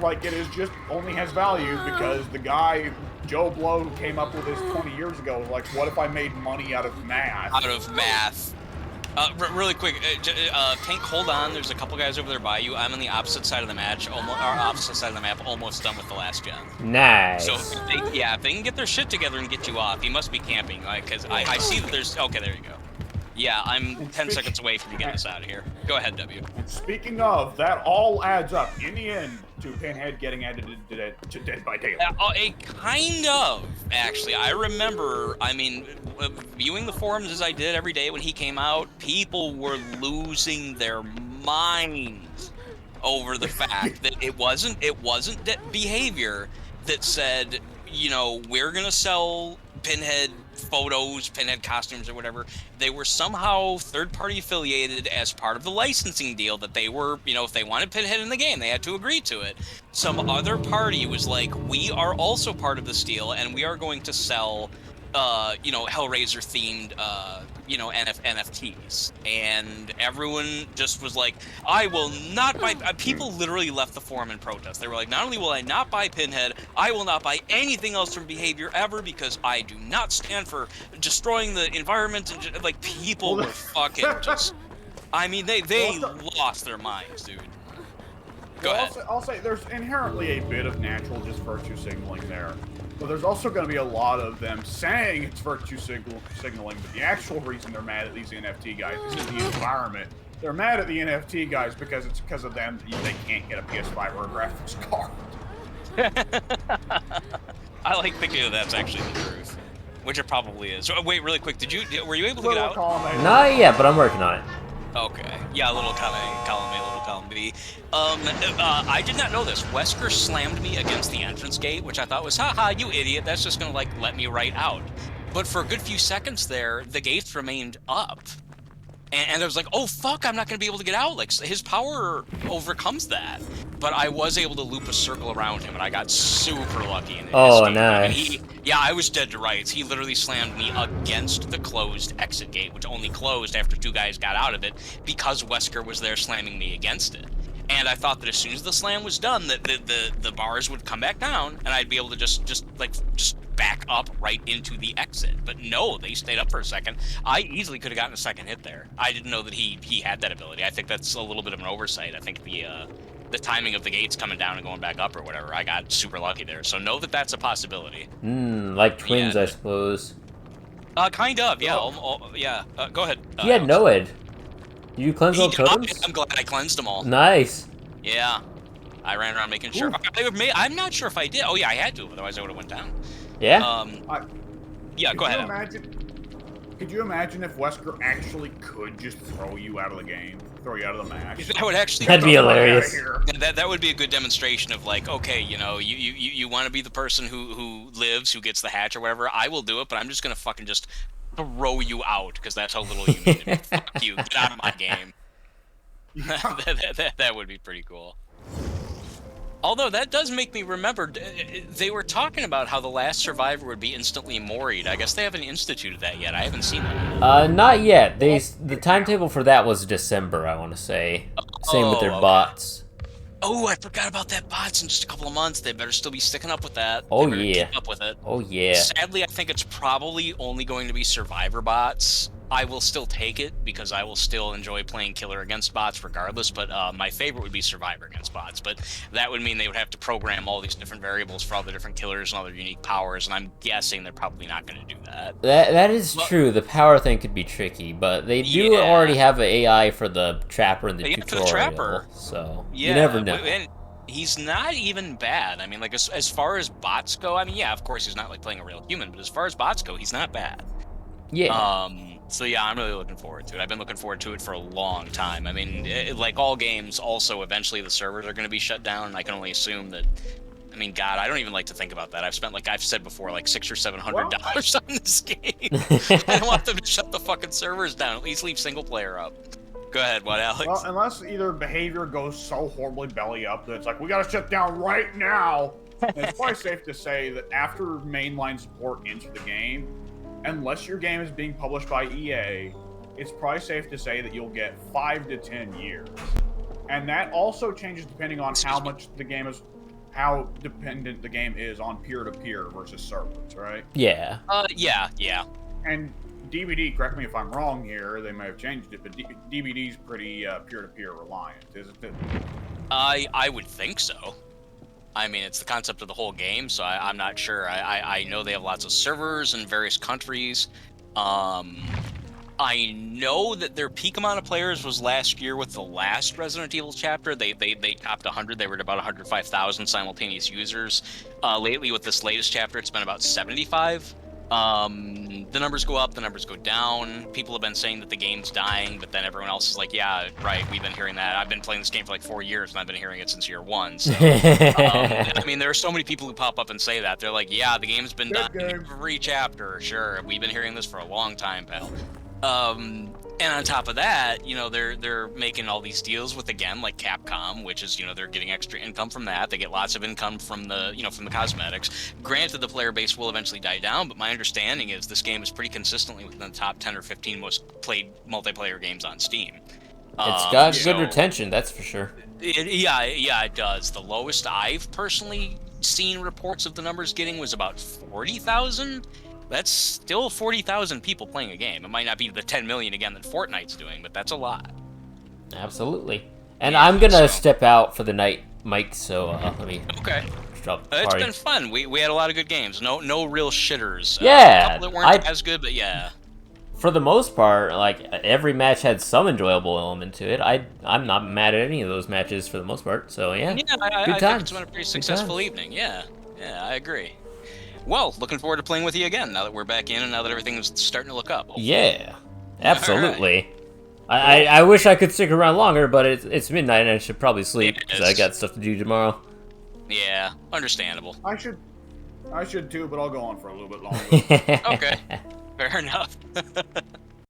[SPEAKER 3] Like, it is just only has value because the guy, Joe Blow, who came up with this 20 years ago, was like, what if I made money out of math?
[SPEAKER 2] Out of math. Really quick, Tank, hold on. There's a couple guys over there by you. I'm on the opposite side of the match, opposite side of the map, almost done with the last gen.
[SPEAKER 1] Nice.
[SPEAKER 2] So, if they can get their shit together and get you off, you must be camping, right? Because I see that there's... Okay, there you go. Yeah, I'm 10 seconds away from you getting us out of here. Go ahead, W.
[SPEAKER 3] And speaking of, that all adds up, in the end, to Pinhead getting added to Dead by Daylight.
[SPEAKER 2] It kind of, actually. I remember, viewing the forums as I did every day when he came out, people were losing their minds over the fact that it wasn't that behavior that said, we're gonna sell Pinhead photos, Pinhead costumes, or whatever. They were somehow third-party affiliated as part of the licensing deal that they were, if they wanted Pinhead in the game, they had to agree to it. Some other party was like, we are also part of this deal, and we are going to sell, Hellraiser-themed, NFTs. And everyone just was like, I will not buy... People literally left the forum in protest. They were like, not only will I not buy Pinhead, I will not buy anything else from Behavior ever because I do not stand for destroying the environment. And like, people were fucking just... they lost their minds, dude. Go ahead.
[SPEAKER 3] I'll say there's inherently a bit of natural just virtue signaling there. But there's also going to be a lot of them saying it's virtue signaling, but the actual reason they're mad at these NFT guys is the environment. They're mad at the NFT guys because it's because of them they can't get a PS5 or a graphics card.
[SPEAKER 2] I like thinking that that's actually the truth, which it probably is. Wait, really quick, were you able to get out?
[SPEAKER 1] Not yet, but I'm working on it.
[SPEAKER 2] Okay. Yeah, a little column A, a little column B. I did not know this. Wesker slammed me against the entrance gate, which I thought was, haha, you idiot, that's just gonna, let me right out. But for a good few seconds there, the gates remained up. And I was like, oh, fuck, I'm not gonna be able to get out. Like, his power overcomes that. But I was able to loop a circle around him, and I got super lucky in it.
[SPEAKER 1] Oh, nice.
[SPEAKER 2] I was dead to rights. He literally slammed me against the closed exit gate, which only closed after two guys got out of it, because Wesker was there slamming me against it. And I thought that as soon as the slam was done, that the bars would come back down, and I'd be able to just back up right into the exit. But no, they stayed up for a second. I easily could have gotten a second hit there. I didn't know that he had that ability. I think that's a little bit of an oversight. I think the timing of the gates coming down and going back up or whatever, I got super lucky there. So know that that's a possibility.
[SPEAKER 1] Like twins, yeah. I suppose.
[SPEAKER 2] Kind of, yeah. Yeah. Go ahead.
[SPEAKER 1] He had Noed. Did you cleanse all totems?
[SPEAKER 2] I'm glad I cleansed them all.
[SPEAKER 1] Nice.
[SPEAKER 2] Yeah. I ran around making sure. I'm not sure if I did. Oh yeah, I had to, otherwise I would have went down.
[SPEAKER 1] Yeah.
[SPEAKER 2] Yeah, go ahead.
[SPEAKER 3] Could you imagine if Wesker actually could just throw you out of the game, throw you out of the match?
[SPEAKER 2] That would actually.
[SPEAKER 1] That'd be hilarious.
[SPEAKER 2] That would be a good demonstration of like, okay, you know, you want to be the person who lives, who gets the hatch or whatever. I will do it, but I'm just gonna fucking just throw you out because that's how little you need me. Fuck you, get out of my game. That would be pretty cool. Although that does make me remember, they were talking about how the last survivor would be instantly moried. I guess they haven't instituted that yet. I haven't seen that yet.
[SPEAKER 1] Not yet. The timetable for that was December, I want to say. Same with their bots.
[SPEAKER 2] Oh, I forgot about that bots in just a couple of months. They better still be sticking up with that.
[SPEAKER 1] Oh,
[SPEAKER 2] they better
[SPEAKER 1] yeah.
[SPEAKER 2] keep up with it.
[SPEAKER 1] Oh, yeah.
[SPEAKER 2] Sadly, I think it's probably only going to be survivor bots. I will still take it because I will still enjoy playing killer against bots regardless, but my favorite would be survivor against bots. But that would mean they would have to program all these different variables for all the different killers and all their unique powers, and I'm guessing they're probably not going to do that.
[SPEAKER 1] That is true. The power thing could be tricky, but they do already have an AI for the trapper in the tutorial.
[SPEAKER 2] For the trapper.
[SPEAKER 1] So you never know.
[SPEAKER 2] And he's not even bad. I mean, like as far as bots go, I mean, yeah, of course he's not like playing a real human, but as far as bots go, he's not bad.
[SPEAKER 1] Yeah.
[SPEAKER 2] So yeah, I'm really looking forward to it. I've been looking forward to it for a long time. I mean, like all games, also eventually the servers are going to be shut down, and I can only assume that. I mean, God, I don't even like to think about that. I've spent, like I've said before, like $600 or $700 on this game. I want them to shut the fucking servers down. At least leave single player up. Go ahead, what, Alex?
[SPEAKER 3] Well, unless either behavior goes so horribly belly up that it's like we gotta shut down right now. It's probably safe to say that after mainline support into the game, unless your game is being published by EA, it's probably safe to say that you'll get 5 to 10 years. And that also changes depending on how much the game is, how dependent the game is on peer-to-peer versus servers, right?
[SPEAKER 1] Yeah.
[SPEAKER 2] Yeah.
[SPEAKER 3] And DBD, correct me if I'm wrong here, they may have changed it, but DBD's pretty peer-to-peer reliant, isn't it?
[SPEAKER 2] I would think so. I mean, it's the concept of the whole game, so I'm not sure. I know they have lots of servers in various countries. I know that their peak amount of players was last year with the last Resident Evil chapter. They topped 100. They were at about 105,000 simultaneous users. Lately, with this latest chapter, it's been about 75. The numbers go up, the numbers go down. People have been saying that the game's dying, but then everyone else is like, yeah, right, we've been hearing that. I've been playing this game for like 4 years, and I've been hearing it since year 1. So, I mean, there are so many people who pop up and say that. They're like, yeah, the game's been dying every chapter. Sure, we've been hearing this for a long time, pal. And on top of that, you know, they're making all these deals with, again, like Capcom, which is, you know, they're getting extra income from that. They get lots of income from the, you know, from the cosmetics. Granted, the player base will eventually die down, but my understanding is this game is pretty consistently within the top 10 or 15 most played multiplayer games on Steam.
[SPEAKER 1] It's got good retention, that's for sure.
[SPEAKER 2] Yeah, it does. The lowest I've personally seen reports of the numbers getting was about 40,000. That's still 40,000 people playing a game. It might not be the 10 million again that Fortnite's doing, but that's a lot.
[SPEAKER 1] Absolutely. And yeah, I'm gonna step out for the night, Mike. So let me.
[SPEAKER 2] Okay. It's been fun. We had a lot of good games. No real shitters.
[SPEAKER 1] Yeah.
[SPEAKER 2] A couple that weren't as good, but yeah.
[SPEAKER 1] For the most part, like every match had some enjoyable element to it. I'm not mad at any of those matches for the most part. So yeah.
[SPEAKER 2] Yeah, I think it's been a pretty successful evening. Yeah, I agree. Well, looking forward to playing with you again now that we're back in and now that everything is starting to look up. Hopefully.
[SPEAKER 1] Yeah, absolutely. Right. I wish I could stick around longer, but it's midnight and I should probably sleep because I got stuff to do tomorrow.
[SPEAKER 2] Yeah, understandable.
[SPEAKER 3] I should too, but I'll go on for a little bit longer.
[SPEAKER 2] Okay, fair enough.